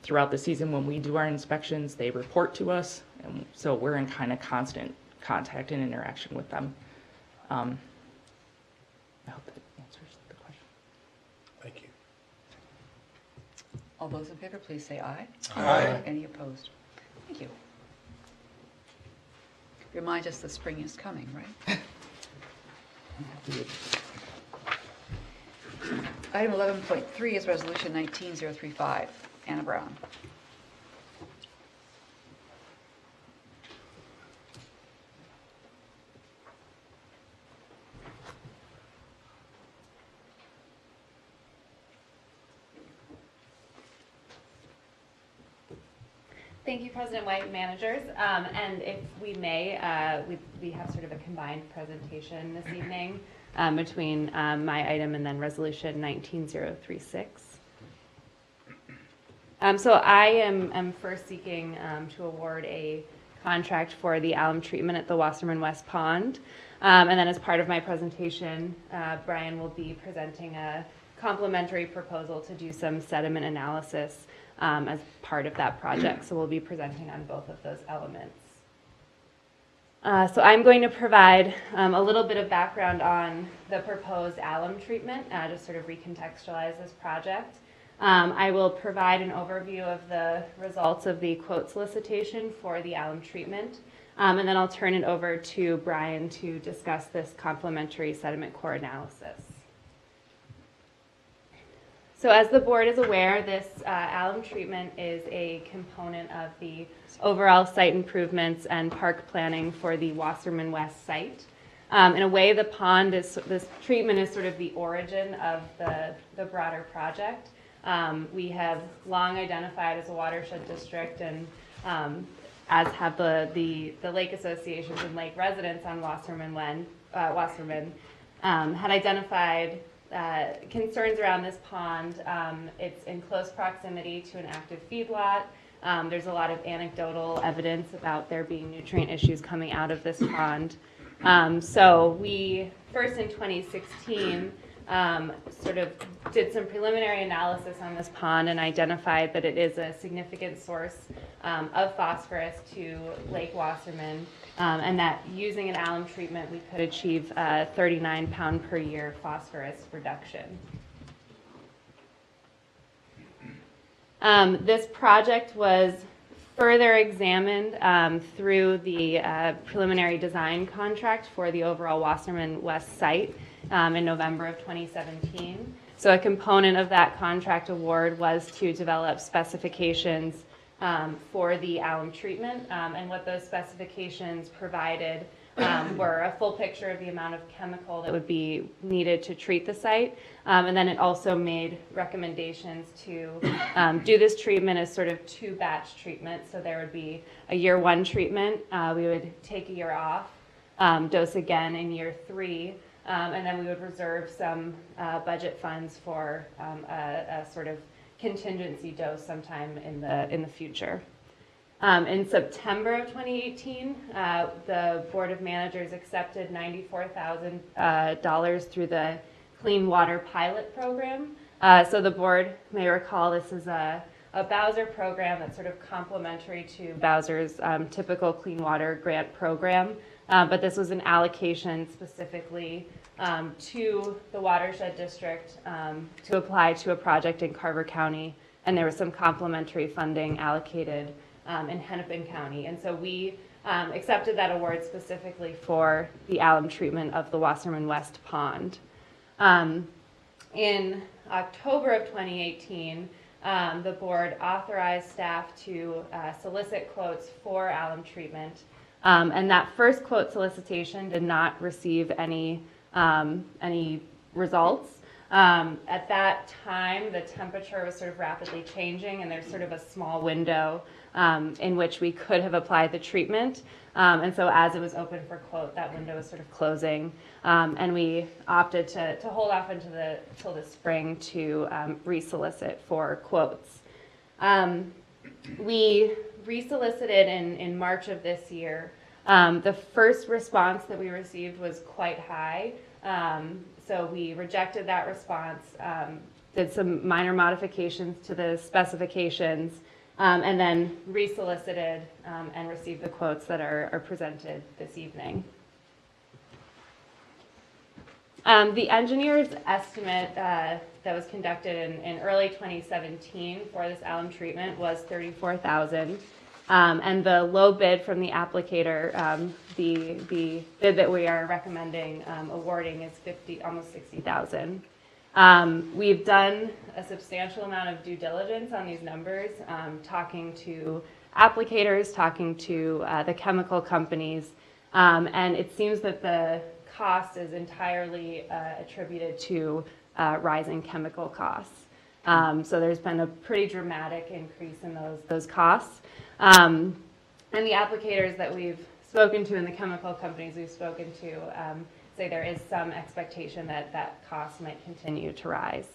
throughout the season when we do our inspections, they report to us. And so we're in kind of constant contact and interaction with them. I hope that answers the question. Thank you. All those in favor, please say aye. Aye. Any opposed? Thank you. Remind us the spring is coming, right? Item 11.3 is Resolution 19035. Anna Brown. Thank you, President White and managers. And if we may, we have sort of a combined presentation this evening between my item and then Resolution 19036. So I am first seeking to award a contract for the alum treatment at the Wasserman West Pond. And then as part of my presentation, Brian will be presenting a complementary proposal to do some sediment analysis as part of that project. So we'll be presenting on both of those elements. So I'm going to provide a little bit of background on the proposed alum treatment, to sort of recontextualize this project. I will provide an overview of the results of the quote solicitation for the alum treatment, and then I'll turn it over to Brian to discuss this complementary sediment core analysis. So as the board is aware, this alum treatment is a component of the overall site improvements and park planning for the Wasserman West site. In a way, the pond is, this treatment is sort of the origin of the broader project. We have long identified as a watershed district, and as have the lake associations and lake residents on Wasserman, had identified concerns around this pond. It's in close proximity to an active feedlot. There's a lot of anecdotal evidence about there being nutrient issues coming out of this pond. So we first in 2016 sort of did some preliminary analysis on this pond and identified that it is a significant source of phosphorus to Lake Wasserman, and that using an alum treatment we could achieve a 39 pound per year phosphorus reduction. This project was further examined through the preliminary design contract for the overall Wasserman West site in November of 2017. So a component of that contract award was to develop specifications for the alum treatment, and what those specifications provided were a full picture of the amount of chemical that would be needed to treat the site, and then it also made recommendations to do this treatment as sort of two batch treatment. So there would be a year 1 treatment, we would take a year off, dose again in year 3, and then we would reserve some budget funds for a sort of contingency dose sometime in the future. In September of 2018, the Board of Managers accepted $94,000 through the Clean Water Pilot Program. So the board may recall this is a Bowser program that's sort of complementary to Bowser's typical clean water grant program. But this was an allocation specifically to the watershed district to apply to a project in Carver County, and there was some complementary funding allocated in Hennepin County. And so we accepted that award specifically for the alum treatment of the Wasserman West Pond. In October of 2018, the board authorized staff to solicit quotes for alum treatment. And that first quote solicitation did not receive any results. At that time, the temperature was sort of rapidly changing, and there's sort of a small window in which we could have applied the treatment. And so as it was open for quote, that window was sort of closing. And we opted to hold off until the spring to resolicit for quotes. We resolicited in March of this year. The first response that we received was quite high. So we rejected that response, did some minor modifications to the specifications, and then resolicited and received the quotes that are presented this evening. The engineer's estimate that was conducted in early 2017 for this alum treatment was $34,000. And the low bid from the applicator, the bid that we are recommending awarding is almost $60,000. We've done a substantial amount of due diligence on these numbers, talking to applicators, talking to the chemical companies, and it seems that the cost is entirely attributed to rising chemical costs. So there's been a pretty dramatic increase in those costs. And the applicators that we've spoken to and the chemical companies we've spoken to say there is some expectation that costs might continue to rise.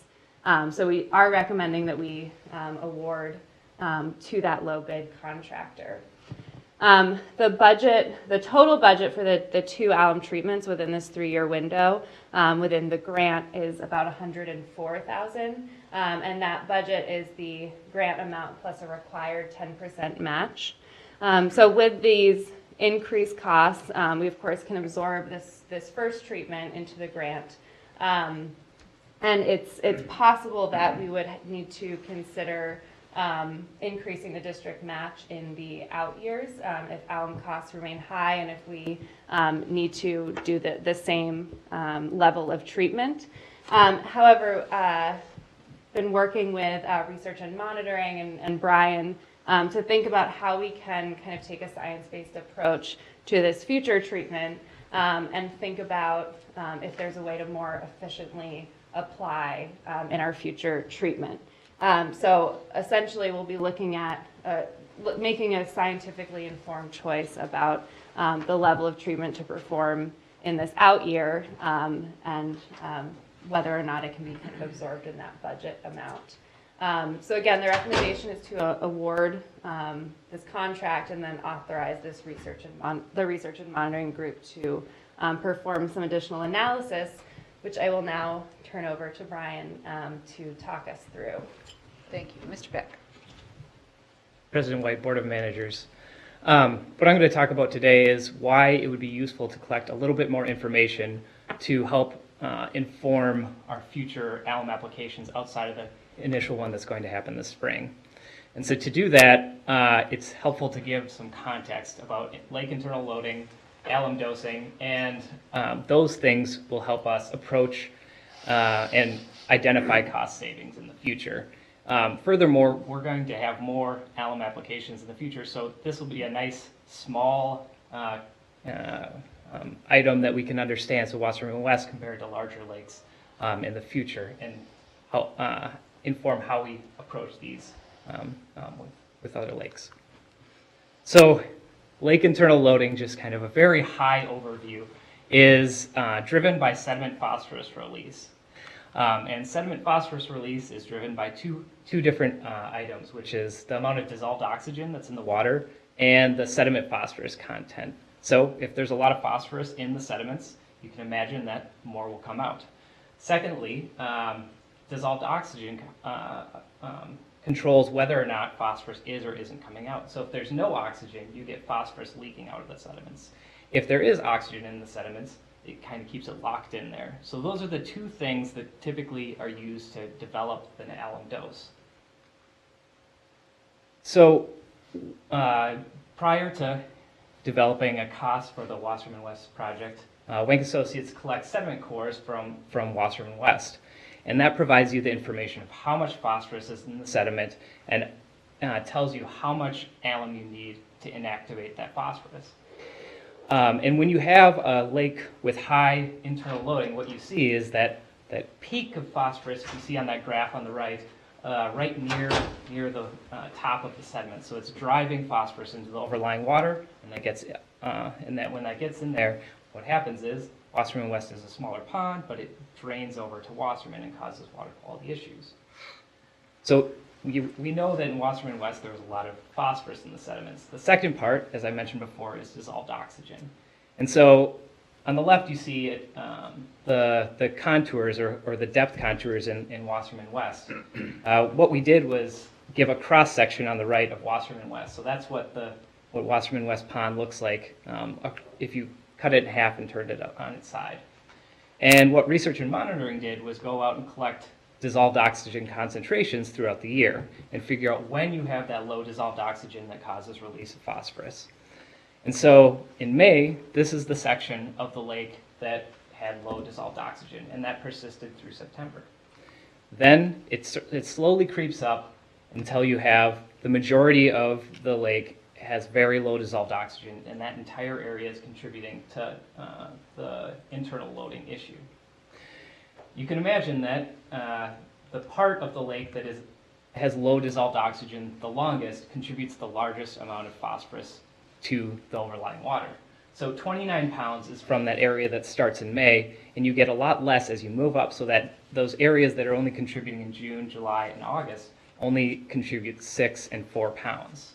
So we are recommending that we award to that low bid contractor. The total budget for the two alum treatments within this 3-year window within the grant is about $104,000. And that budget is the grant amount plus a required 10% match. So with these increased costs. We of course can absorb this first treatment into the grant. And it's possible that we would need to consider increasing the district match in the out years if alum costs remain high and if we need to do the same level of treatment. However, been working with research and monitoring and Brian to think about how we can kind of take a science-based approach to this future treatment and think about if there's a way to more efficiently apply in our future treatment. So essentially we'll be looking at making a scientifically informed choice about the level of treatment to perform in this out year and whether or not it can be kind of absorbed in that budget amount. So again, the recommendation is to award this contract and then authorize this research and monitoring group to perform some additional analysis, which I will now turn over to Brian to talk us through. Thank you. Mr. Beck. President White, Board of Managers. What I'm going to talk about today is why it would be useful to collect a little bit more information to help inform our future alum applications outside of the initial one that's going to happen this spring. And so to do that, it's helpful to give some context about lake internal loading, alum dosing, and those things will help us approach and identify cost savings in the future. Furthermore, we're going to have more alum applications in the future, so this will be a nice small item that we can understand, so Wasserman West compared to larger lakes in the future, and help inform how we approach these with other lakes. So lake internal loading, just kind of a very high overview, is driven by sediment phosphorus release. And sediment phosphorus release is driven by two different items, which is the amount of dissolved oxygen that's in the water and the sediment phosphorus content. So if there's a lot of phosphorus in the sediments, you can imagine that more will come out. Secondly, dissolved oxygen controls whether or not phosphorus is or isn't coming out. So if there's no oxygen, you get phosphorus leaking out of the sediments. If there is oxygen in the sediments, it kind of keeps it locked in there. So those are the two things that typically are used to develop an alum dose. So prior to developing a cost for the Wasserman West project, Wenck Associates collects sediment cores from Wasserman West. And that provides you the information of how much phosphorus is in the sediment and tells you how much alum you need to inactivate that phosphorus. And when you have a lake with high internal loading, what you see is that peak of phosphorus you see on that graph on the right, right near the top of the sediment. So it's driving phosphorus into the overlying water, and that gets when that gets in there, what happens is Wasserman West is a smaller pond, but it drains over to Wasserman and causes water quality issues. So we know that in Wasserman West there was a lot of phosphorus in the sediments. The second part, as I mentioned before, is dissolved oxygen. And so on the left you see it, the contours or the depth contours in Wasserman West. What we did was give a cross section on the right of Wasserman West. So that's what Wasserman West Pond looks like if you cut it in half and turned it up on its side. And what research and monitoring did was go out and collect dissolved oxygen concentrations throughout the year and figure out when you have that low dissolved oxygen that causes release of phosphorus. And so in May, this is the section of the lake that had low dissolved oxygen, and that persisted through September. Then it slowly creeps up until you have the majority of the lake has very low dissolved oxygen, and that entire area is contributing to the internal loading issue. You can imagine that the part of the lake that has low dissolved oxygen the longest contributes the largest amount of phosphorus to the overlying water. So 29 pounds is from that area that starts in May, and you get a lot less as you move up, so that those areas that are only contributing in June, July, and August only contribute 6 and 4 pounds.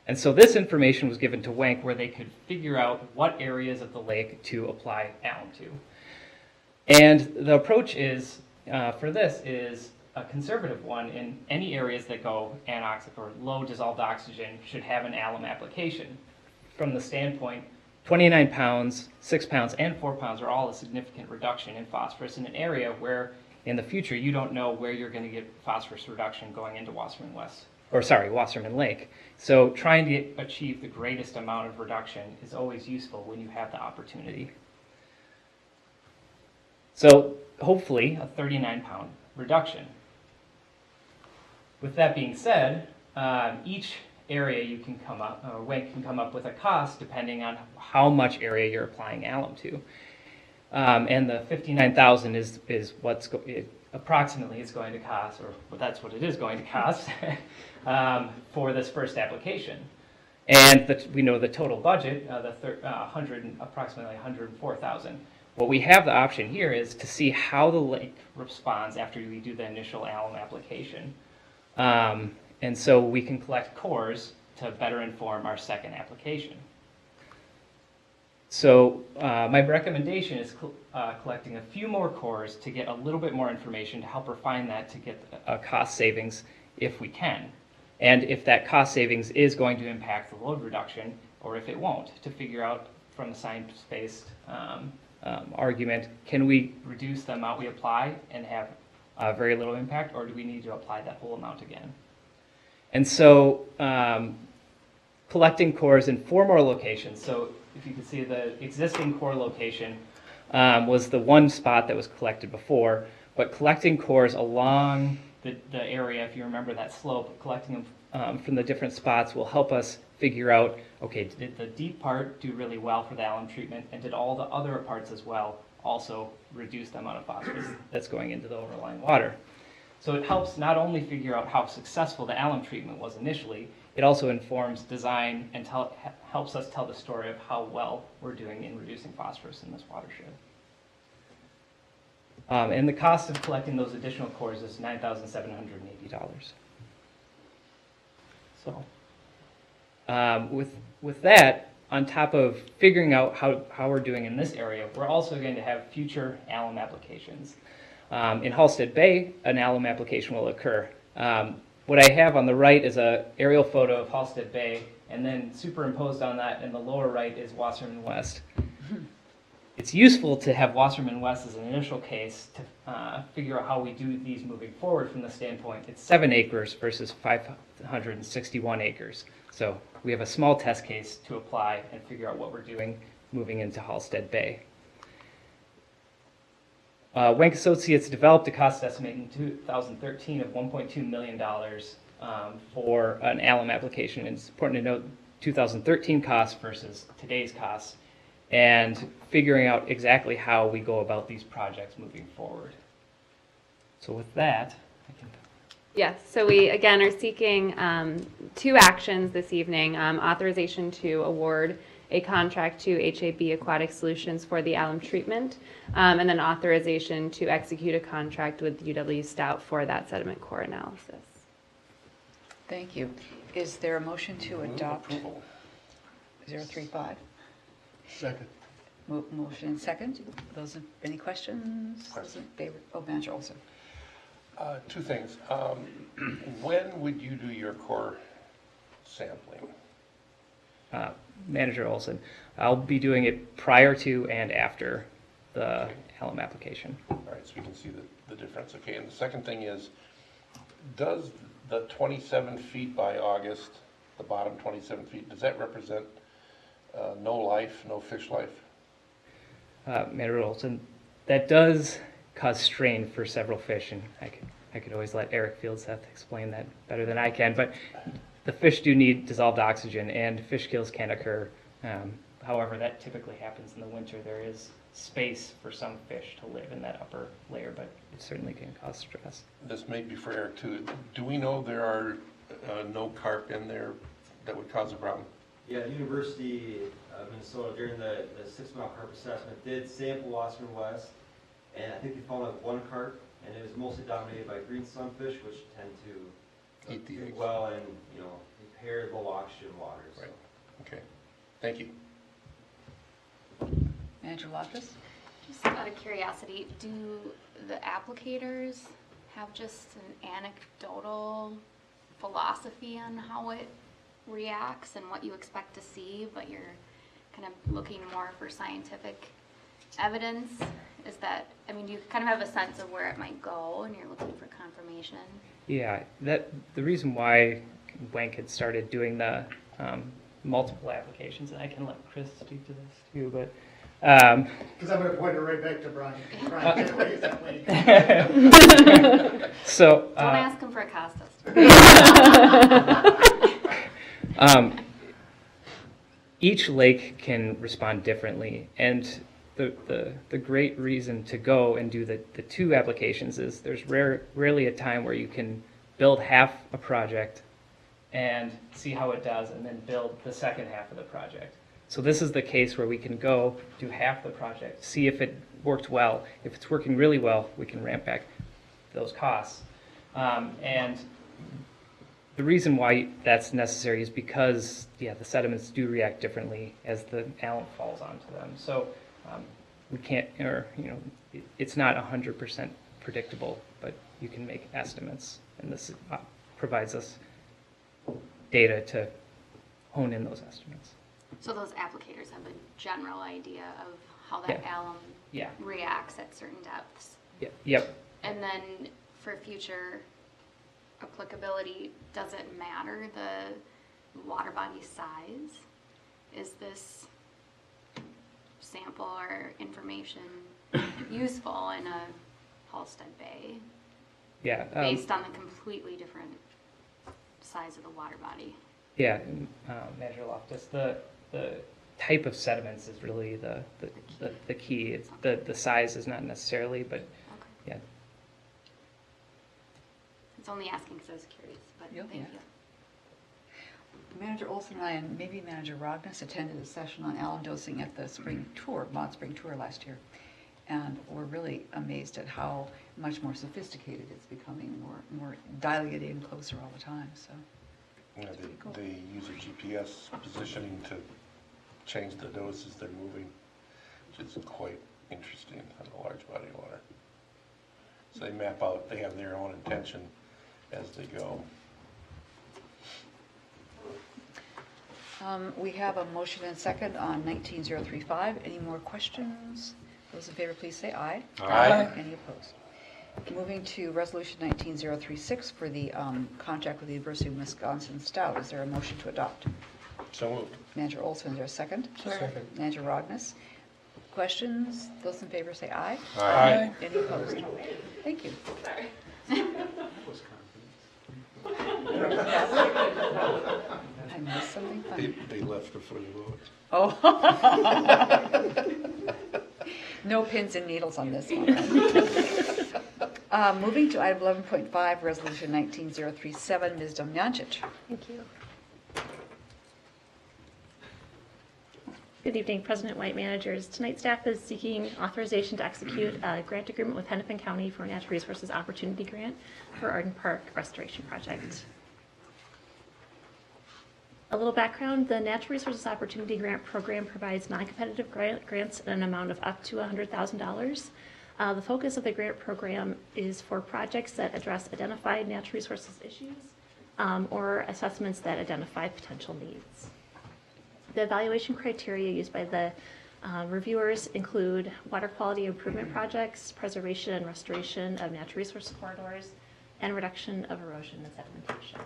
And so this information was given to Wenck where they could figure out what areas of the lake to apply alum to. And the approach is, for this, is a conservative one. In any areas that go anoxic or low dissolved oxygen should have an alum application. from the standpoint, 29 pounds, 6 pounds, and 4 pounds are all a significant reduction in phosphorus in an area where in the future you don't know where you're going to get phosphorus reduction going into Wasserman Lake. So trying to achieve the greatest amount of reduction is always useful when you have the opportunity. So hopefully a 39-pound reduction. With that being said, each area you can come up, or Wink can come up with a cost depending on how much area you're applying alum to. And the $59,000 is what's approximately it's going to cost, or that's what it is going to cost for this first application. And we know the total budget, approximately $104,000. What we have the option here is to see how the lake responds after we do the initial alum application. And so we can collect cores to better inform our second application. So my recommendation is collecting a few more cores to get a little bit more information to help refine that to get a cost savings if we can. And if that cost savings is going to impact the load reduction or if it won't, to figure out from the science-based argument, can we reduce the amount we apply and have very little impact, or do we need to apply that whole amount again? And so collecting cores in 4 more locations. So if you can see, the existing core location was the one spot that was collected before, but collecting cores along the area, if you remember that slope, collecting them from the different spots will help us figure out, okay, did the deep part do really well for the alum treatment, and did all the other parts as well also reduce the amount of phosphorus that's going into the overlying water? So it helps not only figure out how successful the alum treatment was initially, it also informs design and helps us tell the story of how well we're doing in reducing phosphorus in this watershed. And the cost of collecting those additional cores is $9,780. So with that, on top of figuring out how we're doing in this area, we're also going to have future alum applications. In Halstead Bay, an alum application will occur. What I have on the right is an aerial photo of Halstead Bay, and then superimposed on that in the lower right is Wasserman West. It's useful to have Wasserman West as an initial case to figure out how we do these moving forward from the standpoint. It's 7 acres versus 561 acres. So we have a small test case to apply and figure out what we're doing moving into Halstead Bay. Wenck Associates developed a cost estimate in 2013 of $1.2 million for an alum application. And it's important to note 2013 costs versus today's costs, and figuring out exactly how we go about these projects moving forward. So with that, I can... Yes, so we again are seeking 2 actions this evening. Authorization to award a contract to HAB Aquatic Solutions for the alum treatment, and then authorization to execute a contract with UW Stout for that sediment core analysis. Thank you. Is there a motion to adopt 035? Second. Motion and second. Any questions? Those in favor? Oh, Manager Olson. 2 things. When would you do your core sampling? Manager Olson, I'll be doing it prior to and after the alum application. All right, so we can see the difference. Okay, and the second thing is, does the 27 feet by August, the bottom 27 feet, does that represent no life, no fish life? Manager Olson, that does cause strain for several fish, and I could always let Eric Fieldseth explain that better than I can, but the fish do need dissolved oxygen, and fish kills can occur. However, that typically happens in the winter. There is space for some fish to live in that upper layer, but it certainly can cause stress. This may be for Eric too. Do we know there are no carp in there that would cause a problem? Yeah, the University of Minnesota, during the 6-mile carp assessment, did sample Wasserman West, and I think they found like 1 carp, and it was mostly dominated by green sunfish, which tend to eat the do eggs well in, impaired low oxygen waters. Right. Okay. Thank you. Manager Loftus? Just out of curiosity, do the applicators have just an anecdotal philosophy on how it reacts and what you expect to see, but you're kind of looking more for scientific evidence? Is that, I mean, you kind of have a sense of where it might go and you're looking for confirmation? Yeah, the reason why Wank had started doing the multiple applications, and I can let Chris speak to this too, but Because I'm going to point it right back to Brian. Brian, can't wait that way. so Don't ask him for a cost estimate. Each lake can respond differently, and the great reason to go and do the two applications is there's rarely a time where you can build half a project and see how it does, and then build the second half of the project. So this is the case where we can go do half the project, see if it worked well. If it's working really well, we can ramp back those costs. And the reason why that's necessary is because, yeah, the sediments do react differently as the alum falls onto them. So we can't, or it's not 100% predictable, but you can make estimates, and this provides us data to hone in those estimates. So those applicators have a general idea of how that alum reacts at certain depths. Yep. And then for future applicability, does it matter the water body size? Is this sample or information useful in a Halstead Bay? Yeah. Based on the completely different size of the water body. Yeah, Manager Loftus, the type of sediments is really the key. It's the size is not necessarily, but yeah. It's only asking because I was curious, but thank you. Manager Olson and I, and maybe Manager Rognus, attended a session on alum dosing at the spring tour, Mod Spring Tour last year. And we're really amazed at how much more sophisticated it's becoming, more dialing in closer all the time, so. Yeah, they use a GPS positioning to change the doses they're moving, which is quite interesting on a large body of water. So they map out, they have their own intention as they go. We have a motion and second on 19035. Any more questions? Those in favor, please say aye. Aye. Any opposed? Moving to Resolution 19036 for the contract with the University of Wisconsin Stout. Is there a motion to adopt? So moved. Manager Olson, is there a second? Second. Manager Rognus. Questions? Those in favor say aye. Aye. Any opposed? Thank you. I missed something funny. They left before the vote. Oh. No pins and needles on this one. Moving to item 11.5, Resolution 19037, Ms. Domjancic. Thank you. Good evening, President White, managers. Tonight, staff is seeking authorization to execute a grant agreement with Hennepin County for a Natural Resources Opportunity Grant for Arden Park Restoration Project. A little background, the Natural Resources Opportunity Grant Program provides non-competitive grants in an amount of up to $100,000. The focus of the grant program is for projects that address identified natural resources issues or assessments that identify potential needs. The evaluation criteria used by the reviewers include water quality improvement projects, preservation and restoration of natural resource corridors, and reduction of erosion and sedimentation.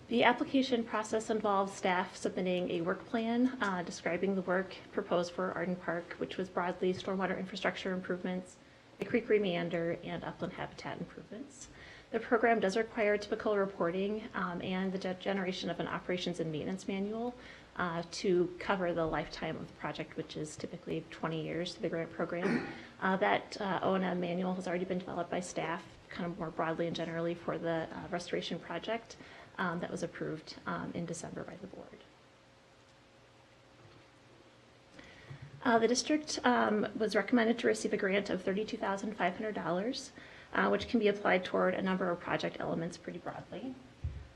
The application process involves staff submitting a work plan describing the work proposed for Arden Park, which was broadly stormwater infrastructure improvements, the creek remeander, and upland habitat improvements. The program does require typical reporting and the generation of an operations and maintenance manual to cover the lifetime of the project, which is typically 20 years to the grant program. That O&M manual has already been developed by staff, kind of more broadly and generally for the restoration project. That was approved in December by the board. The district was recommended to receive a grant of $32,500, which can be applied toward a number of project elements pretty broadly.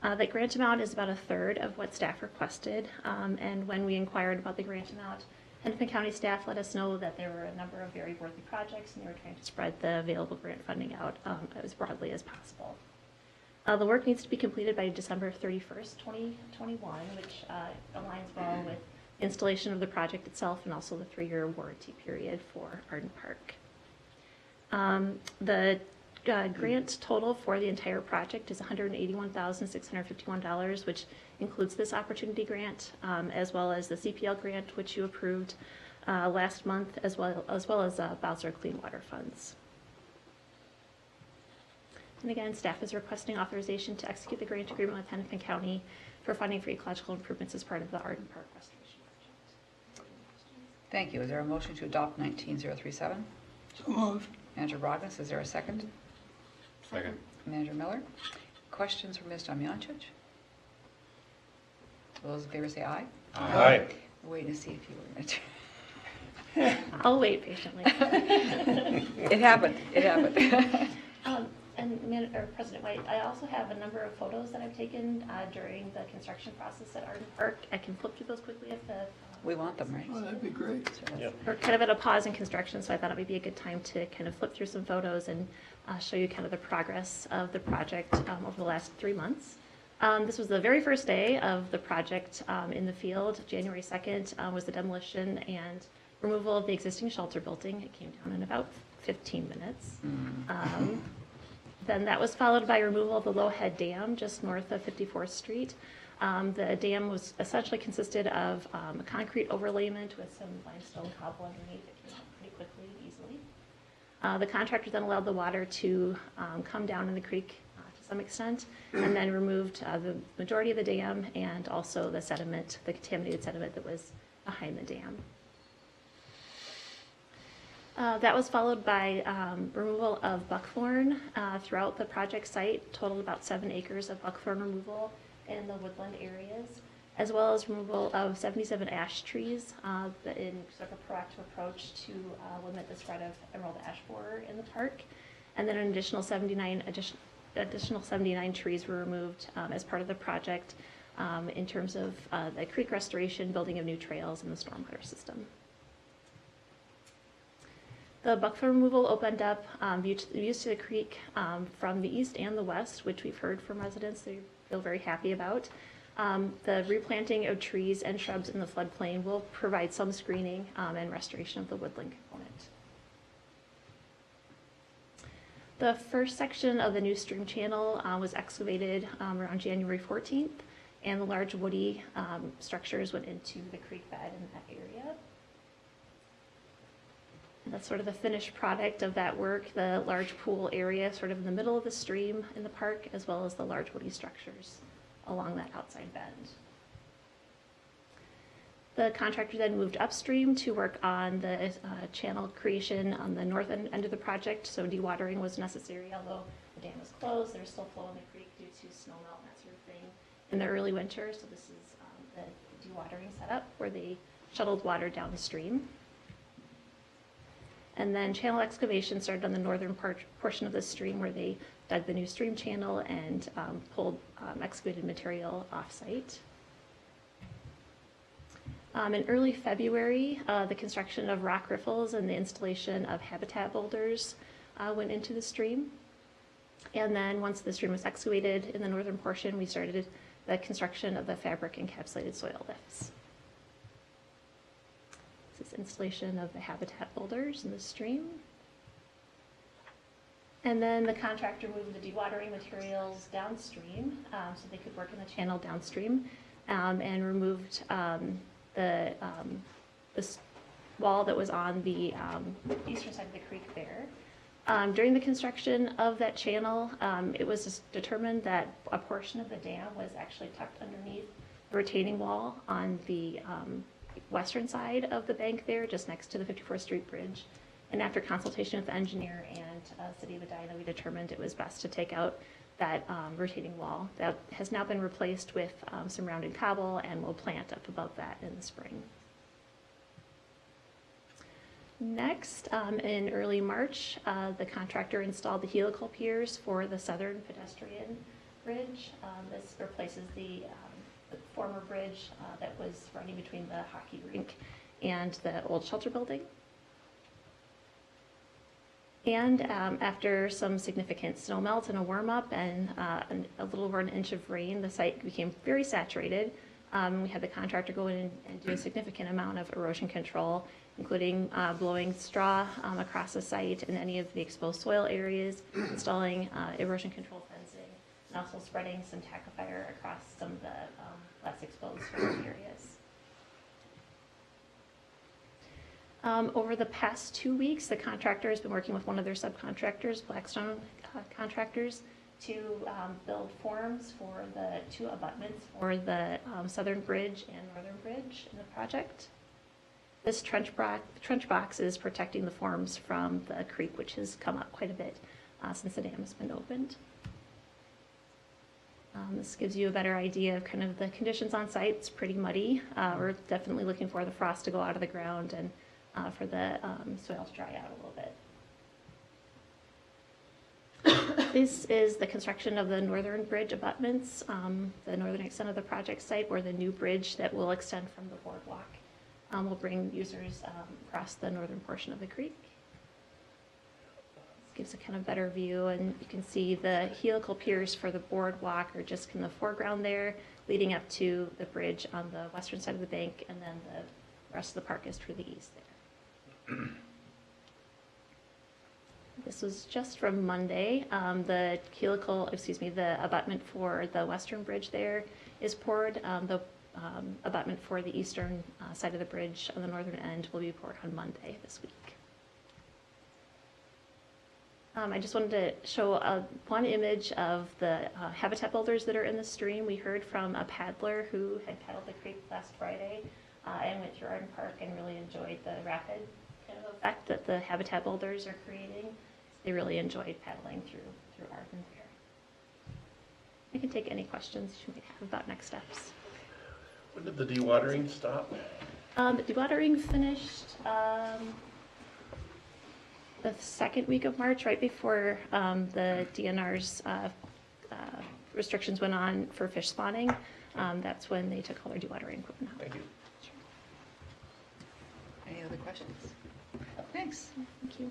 The grant amount is about a third of what staff requested, and when we inquired about the grant amount, Hennepin County staff let us know that there were a number of very worthy projects, and they were trying to spread the available grant funding out as broadly as possible. The work needs to be completed by December 31st, 2021, which aligns well with installation of the project itself and also the 3-year warranty period for Arden Park. The grant total for the entire project is $181,651, which includes this opportunity grant, as well as the CPL grant, which you approved last month, as well as Bowser Clean Water Funds. And again, staff is requesting authorization to execute the grant agreement with Hennepin County for funding for ecological improvements as part of the Arden Park restoration project. Thank you. Is there a motion to adopt 19037? So moved. Manager Rognus, is there a second? Second. Manager Miller? Questions for Ms. Domjancic? All those in favor say aye. Aye. Waiting to see if you were going to. I'll wait patiently. It happened. It happened. President White, I also have a number of photos that I've taken during the construction process at Arden Park. I can flip through those quickly if the. We want them, right? Oh, that'd be great. We're kind of at a pause in construction, so I thought it would be a good time to kind of flip through some photos and show you kind of the progress of the project over the last 3 months. This was the very first day of the project in the field. January 2nd was the demolition and removal of the existing shelter building. It came down in about 15 minutes. Then that was followed by removal of the Lowhead Dam just north of 54th Street. The dam was essentially consisted of a concrete overlayment with some limestone cobble underneath. It came out pretty quickly and easily. The contractor then allowed the water to come down in the creek to some extent, and then removed the majority of the dam and also the sediment, the contaminated sediment that was behind the dam. That was followed by removal of buckthorn throughout the project site, totaled about 7 acres of buckthorn removal in the woodland areas, as well as removal of 77 ash trees in sort of a proactive approach to limit the spread of emerald ash borer in the park. And then an additional 79 trees were removed as part of the project in terms of the creek restoration, building of new trails, and the stormwater system. The buckthorn removal opened up views to the creek from the east and the west, which we've heard from residents they feel very happy about. The replanting of trees and shrubs in the floodplain will provide some screening and restoration of the woodland component. The first section of the new stream channel was excavated around January 14th, and the large woody structures went into the creek bed in that area. That's sort of the finished product of that work, the large pool area sort of in the middle of the stream in the park, as well as the large woody structures along that outside bend. The contractor then moved upstream to work on the channel creation on the north end of the project, so dewatering was necessary. Although the dam was closed, there's still flow in the creek due to snow melt and that sort of thing in the early winter, so this is the dewatering setup where they shuttled water downstream. And then channel excavation started on the northern portion of the stream where they dug the new stream channel and pulled excavated material off-site. In early February, the construction of rock riffles and the installation of habitat boulders went into the stream. And then once the stream was excavated in the northern portion, we started the construction of the fabric encapsulated soil lifts. This is installation of the habitat boulders in the stream. And then the contractor moved the dewatering materials downstream so they could work in the channel downstream and removed this wall that was on the eastern side of the creek there. During the construction of that channel, it was determined that a portion of the dam was actually tucked underneath the retaining wall on the western side of the bank there, just next to the 54th Street Bridge. And after consultation with the engineer and City of Edina, we determined it was best to take out that retaining wall. That has now been replaced with some rounded cobble, and we'll plant up above that in the spring. Next, in early March, the contractor installed the helical piers for the southern pedestrian bridge. This replaces the former bridge that was running between the hockey rink and the old shelter building. And after some significant snow melt and a warm up and a little over an inch of rain, the site became very saturated. We had the contractor go in and do a significant amount of erosion control, including blowing straw across the site and any of the exposed soil areas, installing erosion control fencing, and also spreading some tackifier across some of the less exposed soil areas. Over the past 2 weeks, the contractor has been working with one of their subcontractors, Blackstone Contractors, to build forms for the 2 abutments for the southern bridge and northern bridge in the project. This trench box is protecting the forms from the creek, which has come up quite a bit since the dam has been opened. This gives you a better idea of kind of the conditions on site. It's pretty muddy. We're definitely looking for the frost to go out of the ground and for the soil to dry out a little bit. This is the construction of the northern bridge abutments, the northern extent of the project site, or the new bridge that will extend from the boardwalk. Will bring users across the northern portion of the creek. This gives a kind of better view, and you can see the helical piers for the boardwalk are just in the foreground there, leading up to the bridge on the western side of the bank, and then the rest of the park is to the east there. This was just from Monday. The abutment for the western bridge there is poured. The abutment for the eastern side of the bridge on the northern end will be poured on Monday this week. I just wanted to show one image of the habitat builders that are in the stream. We heard from a paddler who had paddled the creek last Friday and went through Arden Park and really enjoyed the rapid kind of effect that the habitat builders are creating. They really enjoyed paddling through Arden there. I can take any questions you might have about next steps. When did the dewatering stop? The dewatering finished the second week of March, right before the DNR's restrictions went on for fish spawning. That's when they took all their dewatering equipment out. Thank you. Any other questions? Thanks. Thank you.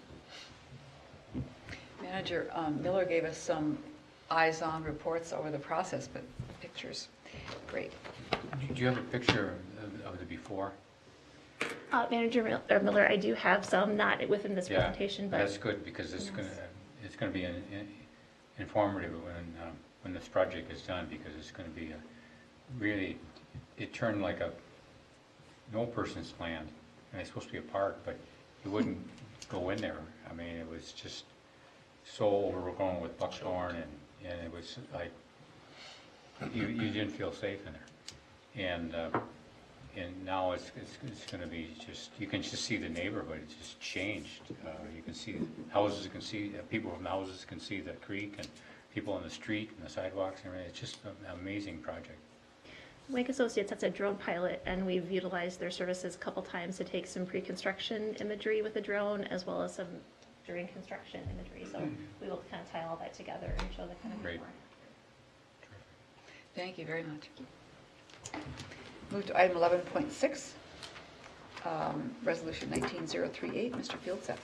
Manager Miller gave us some eyes-on reports over the process, but pictures, great. Do you have a picture of the before? Manager Miller, I do have some, not within this presentation, but that's good, because it's going to be informative when this project is done, because it's going to be really, it turned like an old person's land, and it's supposed to be a park, but you wouldn't go in there. I mean, it was just so overgrown with buckthorn, and it was like you didn't feel safe in there. And now it's going to be just, you can just see the neighborhood. It's just changed. You can see houses, you can see people from the houses can see the creek, and people on the street and the sidewalks and everything. It's just an amazing project. Wake Associates has a drone pilot, and we've utilized their services a couple times to take some pre-construction imagery with the drone, as well as some during construction imagery. So we will kind of tie all that together and show the kind of Great. Thank you very much. Move to item 11.6, Resolution 19038, Mr. Fieldset.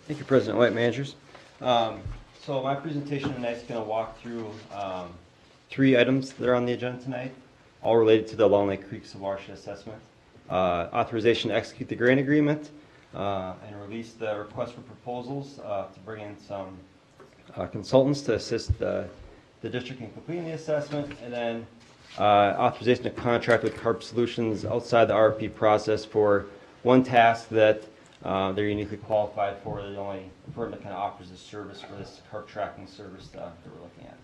Thank you, President White, managers. So my presentation tonight is going to walk through 3 items that are on the agenda tonight, all related to the Long Lake Creek Watershed Assessment. Authorization to execute the grant agreement and release the request for proposals to bring in some consultants to assist the district in completing the assessment, and then authorization to contract with CARP Solutions outside the RFP process for one task that they're uniquely qualified for. They're the only firm that kind of offers this service for this CARP tracking service that we're looking at.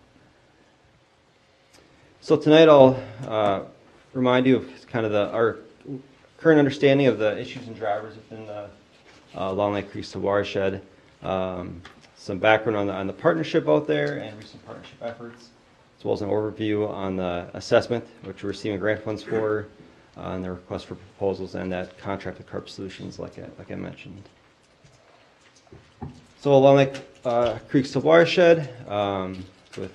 So tonight I'll remind you of kind of our current understanding of the issues and drivers within the Long Lake Creek watershed, some background on the partnership out there and recent partnership efforts, as well as an overview on the assessment, which we're receiving grant funds for, and the request for proposals and that contract with CARP Solutions, like I mentioned. So Long Lake Creek Subwatershed with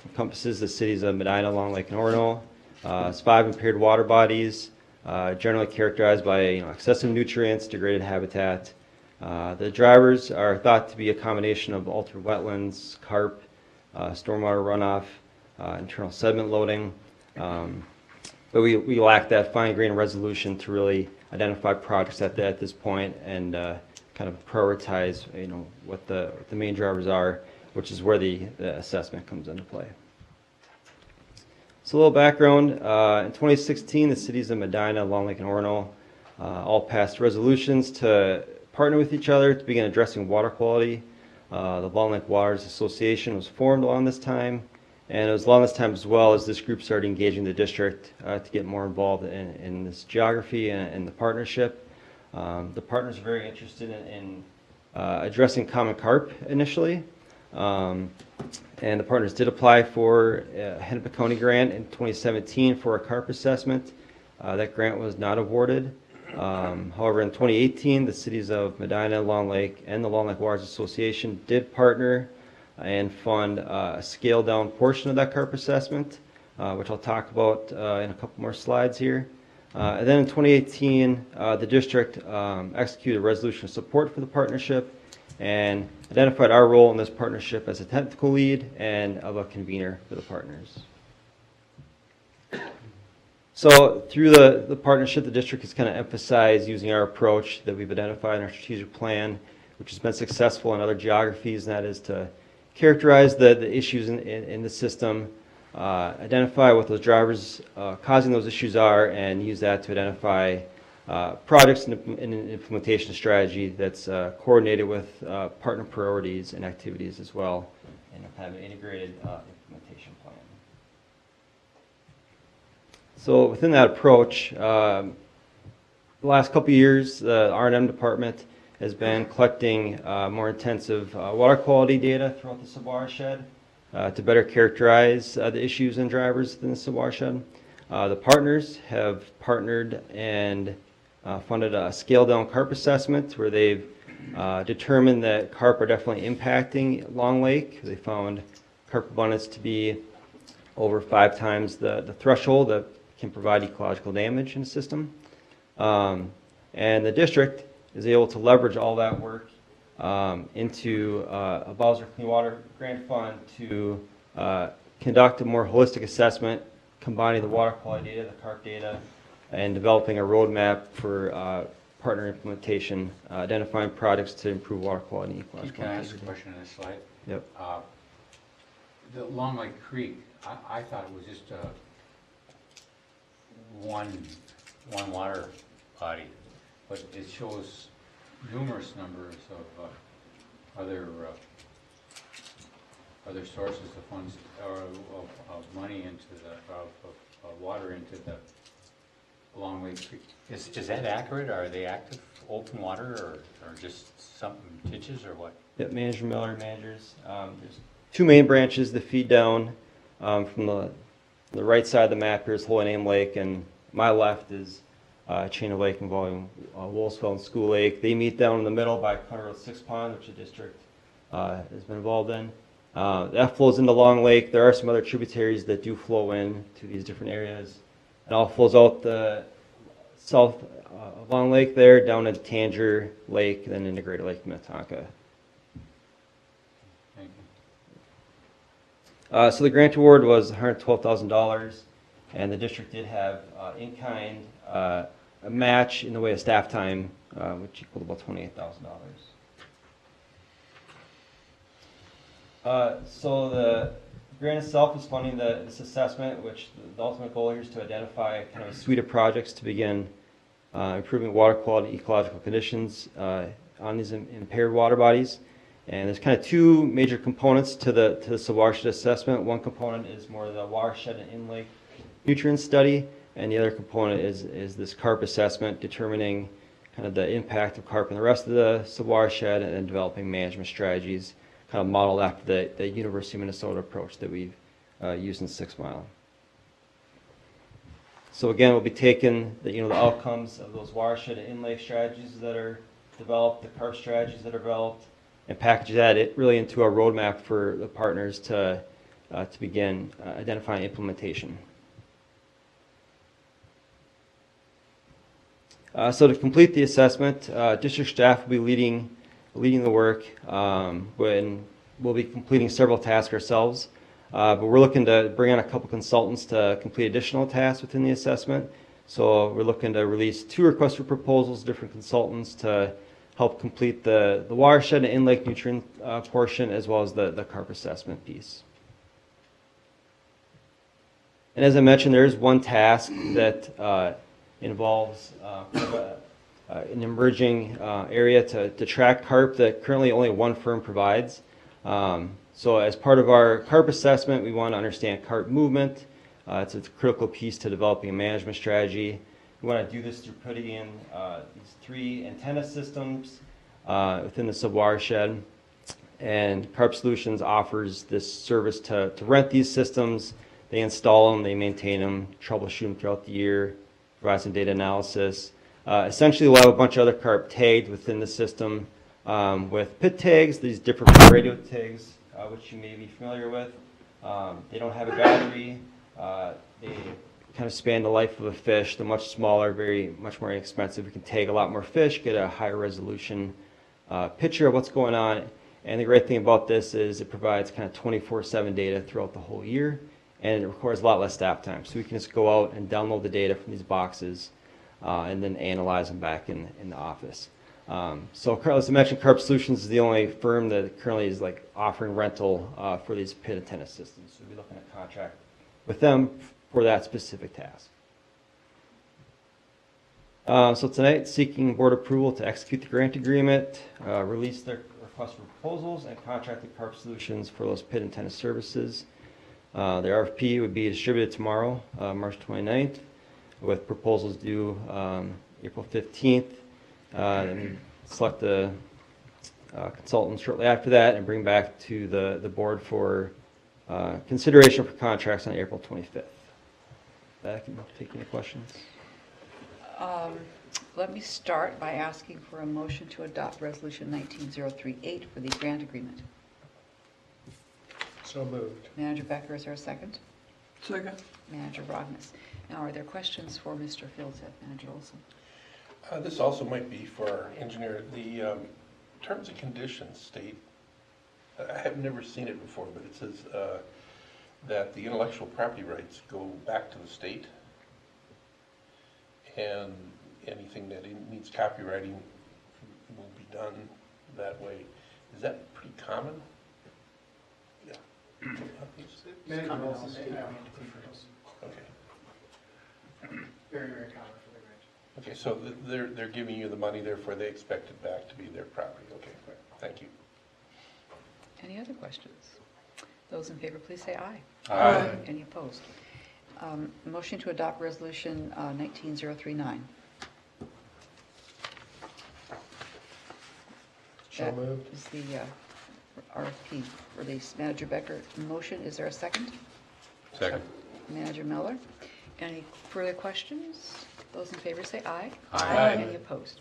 encompasses the cities of Medina, Long Lake, and Orono. It's 5 impaired water bodies, generally characterized by excessive nutrients, degraded habitat. The drivers are thought to be a combination of altered wetlands, carp, stormwater runoff, internal sediment loading. But we lack that fine-grained resolution to really identify projects at this point and kind of prioritize, what the main drivers are, which is where the assessment comes into play. So a little background, in 2016, the cities of Medina, Long Lake, and Orono all passed resolutions to partner with each other to begin addressing water quality. The Long Lake Waters Association was formed along this time, and it was along this time as well as this group started engaging the district to get more involved in this geography and the partnership. The partners are very interested in addressing common carp initially. And the partners did apply for a Hennepin County grant in 2017 for a carp assessment. That grant was not awarded. However, in 2018, the cities of Medina, Long Lake, and the Long Lake Waters Association did partner and fund a scaled-down portion of that carp assessment, which I'll talk about in a couple more slides here. And then in 2018, the district executed a resolution of support for the partnership and identified our role in this partnership as a technical lead and of a convener for the partners. So through the partnership, the district has kind of emphasized using our approach that we've identified in our strategic plan, which has been successful in other geographies, and that is to characterize the issues in the system, identify what those drivers causing those issues are, and use that to identify projects and an implementation strategy that's coordinated with partner priorities and activities as well, and have an integrated implementation plan. So within that approach, the last couple of years, the R&M department has been collecting more intensive water quality data throughout the subwatershed to better characterize the issues and drivers within the subwatershed. The partners have partnered and funded a scaled-down carp assessment where they've determined that carp are definitely impacting Long Lake. They found carp abundance to be over 5 times the threshold that can provide ecological damage in the system. And the district is able to leverage all that work into a Bowser Clean Water Grant Fund to conduct a more holistic assessment, combining the water quality data, the carp data, and developing a roadmap for partner implementation, identifying projects to improve water quality and ecological Can I ask a integrity. question on this slide? Yep. The Long Lake Creek, I thought it was just one water body, but it shows numerous numbers of other sources of funds or of money into of water into the Long Lake Creek. Is that accurate? Are they active open water or just some ditches or what? Yep, Manager Miller, managers. There's 2 main branches that feed down from the right side of the map. Here's Holy Name Lake, and my left is Chain of Lake involving Wolfsville and School Lake. They meet down in the middle by Conroe 6 Pond, which the district has been involved in. That flows into Long Lake. There are some other tributaries that do flow in to these different areas. It all flows out the south of Long Lake there, down into Tanger Lake, then into Greater Lake Minnetonka. Thank you. So the grant award was $112,000, and the district did have in-kind a match in the way of staff time, which equaled about $28,000. So the grant itself is funding this assessment, which the ultimate goal here is to identify kind of a suite of projects to begin improving water quality, ecological conditions on these impaired water bodies. And there's kind of 2 major components to the subwatershed assessment. One component is more the watershed and in-lake nutrient study, and the other component is this carp assessment, determining kind of the impact of carp in the rest of the subwatershed and then developing management strategies, kind of modeled after the University of Minnesota approach that we've used in 6 Mile. So again, we'll be taking the outcomes of those watershed and in-lake strategies that are developed, the carp strategies that are developed, and package that really into a roadmap for the partners to begin identifying implementation. So to complete the assessment, district staff will be leading the work, when we'll be completing several tasks ourselves. But we're looking to bring on a couple consultants to complete additional tasks within the assessment. So we're looking to release 2 requests for proposals, different consultants to help complete the watershed and in-lake nutrient portion, as well as the CARP assessment piece. And as I mentioned, there is one task that involves an emerging area to track carp that currently only one firm provides. So as part of our carp assessment, we want to understand carp movement. It's a critical piece to developing a management strategy. We want to do this through putting in these 3 antenna systems within the subwatershed. And Carp Solutions offers this service to rent these systems. They install them, they maintain them, troubleshoot them throughout the year, provide some data analysis. Essentially, we'll have a bunch of other carp tagged within the system with pit tags, these different radio tags, which you may be familiar with. They don't have a battery. They kind of span the life of a fish. They're much smaller, much more inexpensive. We can tag a lot more fish, get a higher resolution picture of what's going on. And the great thing about this is it provides kind of 24/7 data throughout the whole year, and it requires a lot less staff time. So we can just go out and download the data from these boxes and then analyze them back in the office. So as I mentioned, Carp Solutions is the only firm that currently is offering rental for these pit antenna systems. So we'll be looking at contract with them for that specific task. So tonight, seeking board approval to execute the grant agreement, release their request for proposals, and contract with Carp Solutions for those pit antenna services. The RFP would be distributed tomorrow, March 29th, with proposals due April 15th. And select the consultant shortly after that and bring back to the board for consideration for contracts on April 25th. I can take any questions. Let me start by asking for a motion to adopt Resolution 19038 for the grant agreement. So moved. Manager Becker, is there a second? Second. Manager Rognus. Now, are there questions for Mr. Fieldset, Manager Olson? This also might be for our engineer. The terms and conditions state, I have never seen it before, but it says that the intellectual property rights go back to the state, and anything that needs copywriting will be done that way. Is that pretty common? Yeah. Manager Olson, Okay. very, very common for the grant. Okay, so they're giving you the money, therefore they expect it back to be their property. Okay, thank you. Any other questions? Those in favor, please say aye. Aye. Any opposed? Motion to adopt Resolution 19039. So That moved. is the RFP release. Manager Becker, motion. Is there a second? Second. Manager Miller. Any further questions? Those in favor say aye. Aye. Any opposed?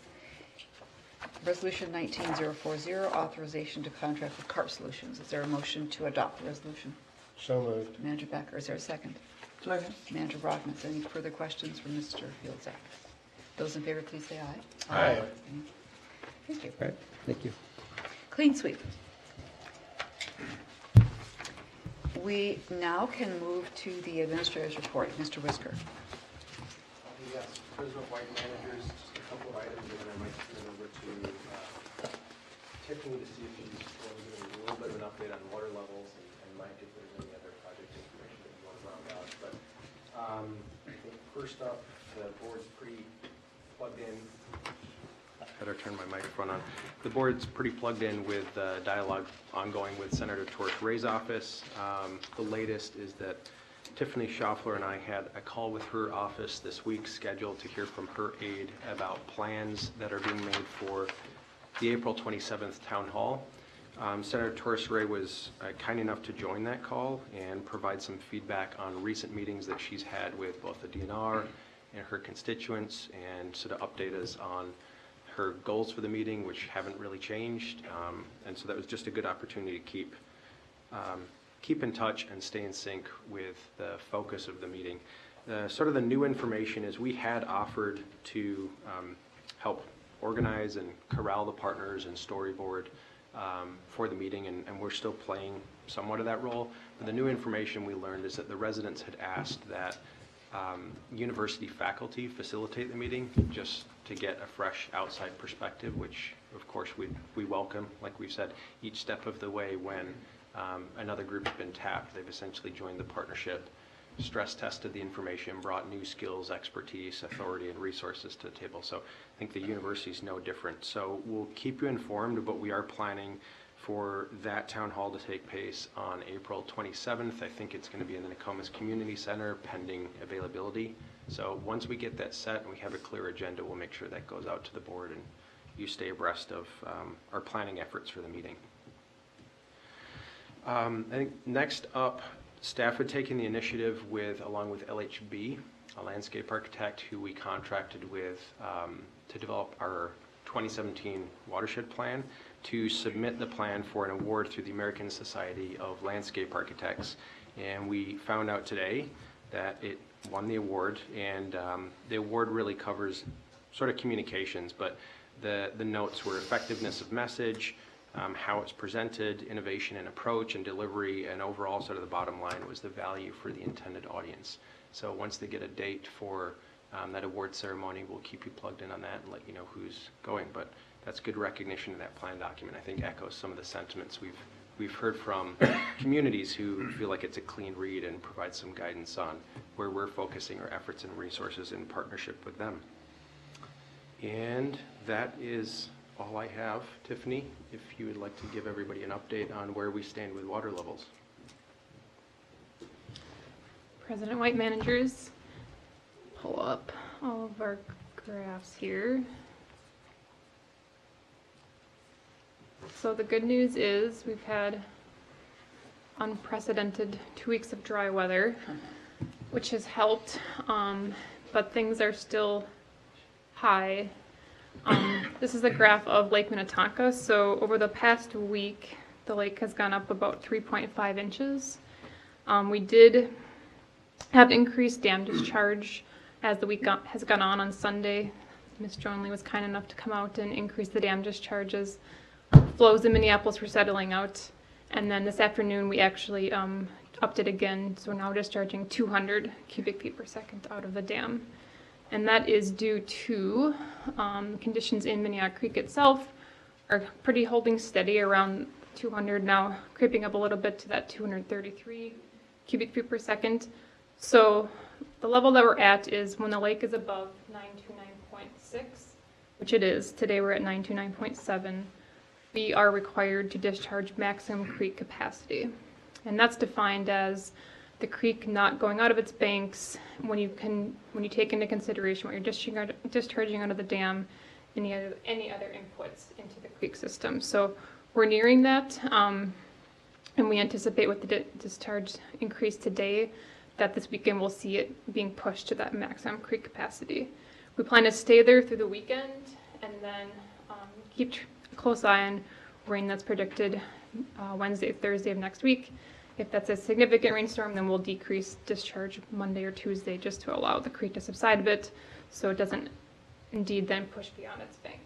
Resolution 19040, authorization to contract with Carp Solutions. Is there a motion to adopt the resolution? So moved. Manager Becker, is there a second? Second. Manager Rognus, any further questions for Mr. Fieldsack? Those in favor, please say aye. Aye. Thank you. All right, thank you. Clean sweep. We now can move to the administrator's report. Mr. Whisker. Yes, President White, managers, just a couple of items, and then I might turn it over to Tiffany to see if she's going to give a little bit of an update on water levels, and Mike, if there's any other project information that you want to round out. But I think first up, the board's pretty plugged in. Better turn my microphone on. The board's pretty plugged in with dialogue ongoing with Senator Torch Ray's office. The latest is that Tiffany Schaffler and I had a call with her office this week scheduled to hear from her aide about plans that are being made for the April 27th town hall. Senator Torch Ray was kind enough to join that call and provide some feedback on recent meetings that she's had with both the DNR and her constituents, and sort of update us on her goals for the meeting, which haven't really changed. And so that was just a good opportunity to keep in touch and stay in sync with the focus of the meeting. Sort of the new information is we had offered to help organize and corral the partners and storyboard for the meeting, and we're still playing somewhat of that role. But the new information we learned is that the residents had asked that university faculty facilitate the meeting just to get a fresh outside perspective, which of course we welcome. Like we've said, each step of the way when another group's been tapped, they've essentially joined the partnership, stress tested the information, brought new skills, expertise, authority, and resources to the table. So I think the university's no different. So we'll keep you informed, but we are planning for that town hall to take place on April 27th. I think it's going to be in the Nokomis Community Center pending availability. So once we get that set and we have a clear agenda, we'll make sure that goes out to the board and you stay abreast of our planning efforts for the meeting. I think next up, staff had taken the initiative along with LHB, a landscape architect who we contracted with to develop our 2017 watershed plan, to submit the plan for an award through the American Society of Landscape Architects. And we found out today that it won the award, and the award really covers sort of communications, but the notes were effectiveness of message, how it's presented, innovation and approach and delivery, and overall sort of the bottom line was the value for the intended audience. So once they get a date for that award ceremony, we'll keep you plugged in on that and let you know who's going. But that's good recognition in that plan document. I think echoes some of the sentiments we've heard from communities who feel like it's a clean read and provides some guidance on where we're focusing our efforts and resources in partnership with them. And that is all I have. Tiffany, if you would like to give everybody an update on where we stand with water levels. President White, managers, pull up all of our graphs here. So the good news is we've had unprecedented 2 weeks of dry weather, which has helped, but things are still high. This is a graph of Lake Minnetonka. So over the past week, the lake has gone up about 3.5 inches. We did have increased dam discharge as the week has gone on Sunday. Ms. Joanley was kind enough to come out and increase the dam discharges. Flows in Minneapolis were settling out. And then this afternoon, we actually upped it again. So we're now discharging 200 cubic feet per second out of the dam. And that is due to conditions in Minnehaha Creek itself are pretty holding steady around 200 now, creeping up a little bit to that 233 cubic feet per second. So the level that we're at is when the lake is above 929.6, which it is. Today we're at 929.7. We are required to discharge maximum creek capacity. And that's defined as the creek not going out of its banks when you take into consideration what you're discharging out of the dam, any other inputs into the creek system. So we're nearing that, and we anticipate with the discharge increase today that this weekend we'll see it being pushed to that maximum creek capacity. We plan to stay there through the weekend and then keep a close eye on rain that's predicted Wednesday, Thursday of next week. If that's a significant rainstorm, then we'll decrease discharge Monday or Tuesday just to allow the creek to subside a bit so it doesn't indeed then push beyond its banks.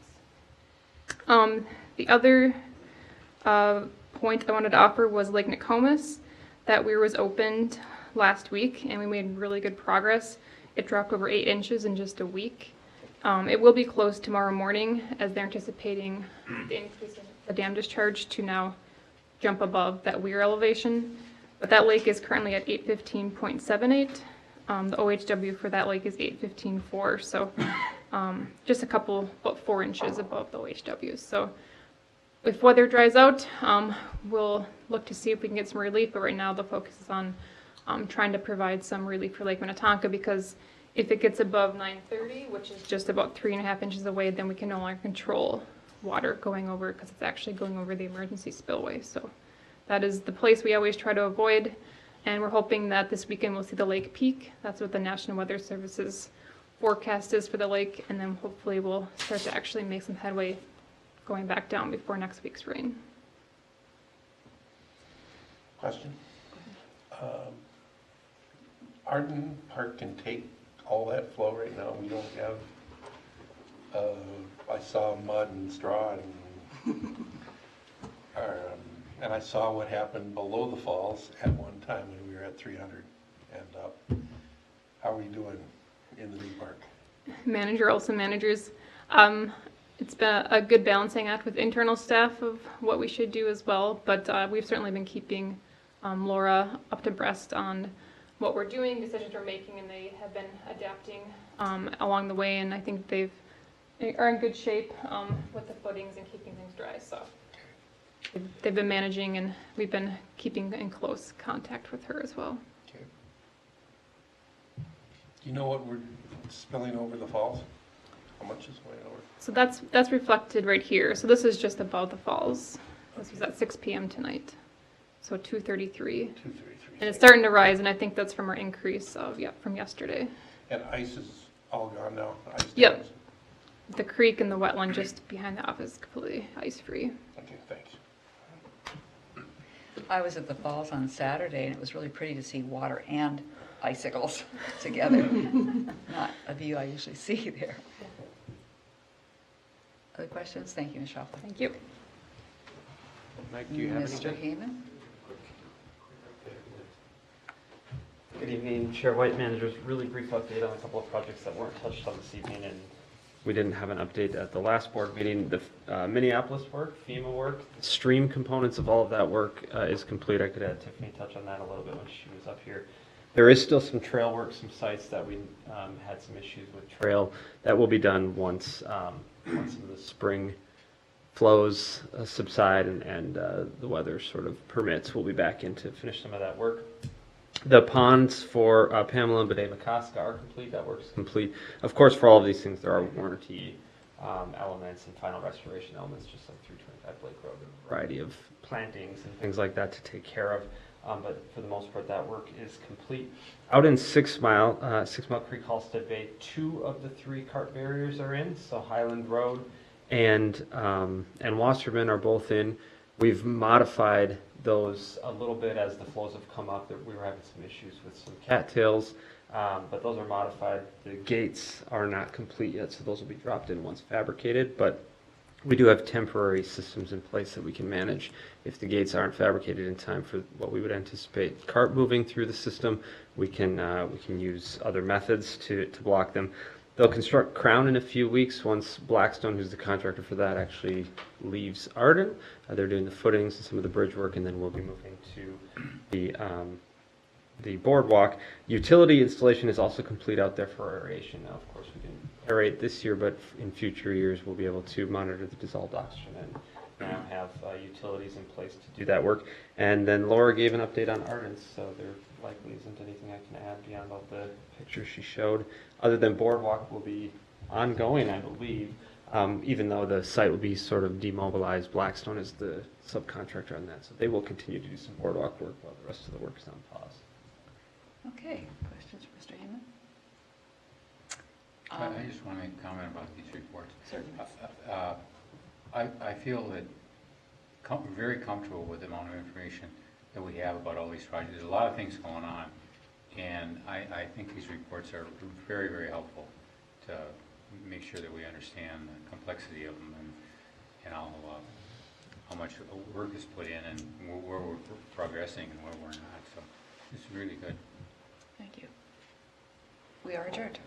The other point I wanted to offer was Lake Nokomis. That weir was opened last week and we made really good progress. It dropped over 8 inches in just a week. It will be closed tomorrow morning as they're anticipating the increase in the dam discharge to now jump above that weir elevation. But that lake is currently at 815.78. The OHW for that lake is 815.4. So just a couple, about 4 inches above the OHW. So if weather dries out, we'll look to see if we can get some relief. But right now the focus is on trying to provide some relief for Lake Minnetonka, because if it gets above 930, which is just about 3.5 inches away, then we can no longer control water going over, because it's actually going over the emergency spillway. So that is the place we always try to avoid, and we're hoping that this weekend we'll see the lake peak. That's what the National Weather Service is forecast is for the lake, and then hopefully we'll start to actually make some headway going back down before next week's rain. Question? Arden Park can take all that flow right now? We don't have, I saw mud and straw and I saw what happened below the falls at one time when we were at 300 and up. How are we doing in the new park? Manager, also managers. It's been a good balancing act with internal staff of what we should do as well, but we've certainly been keeping Laura up to breast on what we're doing, decisions we're making, and they have been adapting along the way, and I think they are in good shape with the footings and keeping things dry. So they've been managing, and we've been keeping in close contact with her as well. Okay. Do you know what we're spilling over the falls? How much is going over? So that's reflected right here. So this is just above the falls. This was at 6 p.m. tonight. So 233. 233. And it's starting to rise, and I think that's from our increase of, from yesterday. And ice is all gone now? Ice Yep. dams? The creek and the wetland just behind the office is completely ice-free. Okay, thanks. I was at the falls on Saturday, and it was really pretty to see water and icicles together. Not a view I usually see there. Other questions? Thank you, Ms. Schaffler. Thank you. Mike, do you have Mr. anything? Heyman? Good evening, Chair White, managers. Really brief update on a couple of projects that weren't touched on this evening, and we didn't have an update at the last board meeting. The Minneapolis work, FEMA work, the stream components of all of that work is complete. I could have Tiffany touch on that a little bit when she was up here. There is still some trail work, some sites that we had some issues with trail that will be done once once some of the spring flows subside and the weather sort of permits. We'll be back in to finish some of that work. The ponds for Pamela and Bidet McCoska are complete. That work is complete. Of course, for all of these things, there are warranty elements and final restoration elements, just like 325 Blake Road, a variety of plantings and things like that to take care of. But for the most part, that work is complete. Out in 6 Mile Creek, Halstead Bay, 2 of the 3 cart barriers are in. So Highland Road and Wasserman are both in. We've modified those a little bit as the flows have come up. We were having some issues with some cattails, but those are modified. The gates are not complete yet, so those will be dropped in once fabricated. But we do have temporary systems in place that we can manage if the gates aren't fabricated in time for what we would anticipate cart moving through the system. We can use other methods to block them. They'll construct Crown in a few weeks once Blackstone, who's the contractor for that, actually leaves Arden. They're doing the footings and some of the bridge work, and then we'll be moving to the boardwalk. Utility installation is also complete out there for aeration. Now, of course, we can aerate this year, but in future years, we'll be able to monitor the dissolved oxygen and now have utilities in place to do that work. And then Laura gave an update on Arden, so there likely isn't anything I can add beyond all the pictures she showed, other than boardwalk will be ongoing, I believe, even though the site will be sort of demobilized. Blackstone is the subcontractor on that, so they will continue to do some boardwalk work while the rest of the work is on pause. Okay, questions for Mr. Heyman? I just want to comment about these reports. Certainly. I feel that very comfortable with the amount of information that we have about all these projects. There's a lot of things going on, and I think these reports are very, very helpful to make sure that we understand the complexity of them and how much work is put in and where we're progressing and where we're not. So it's really good. Thank you. We are adjourned.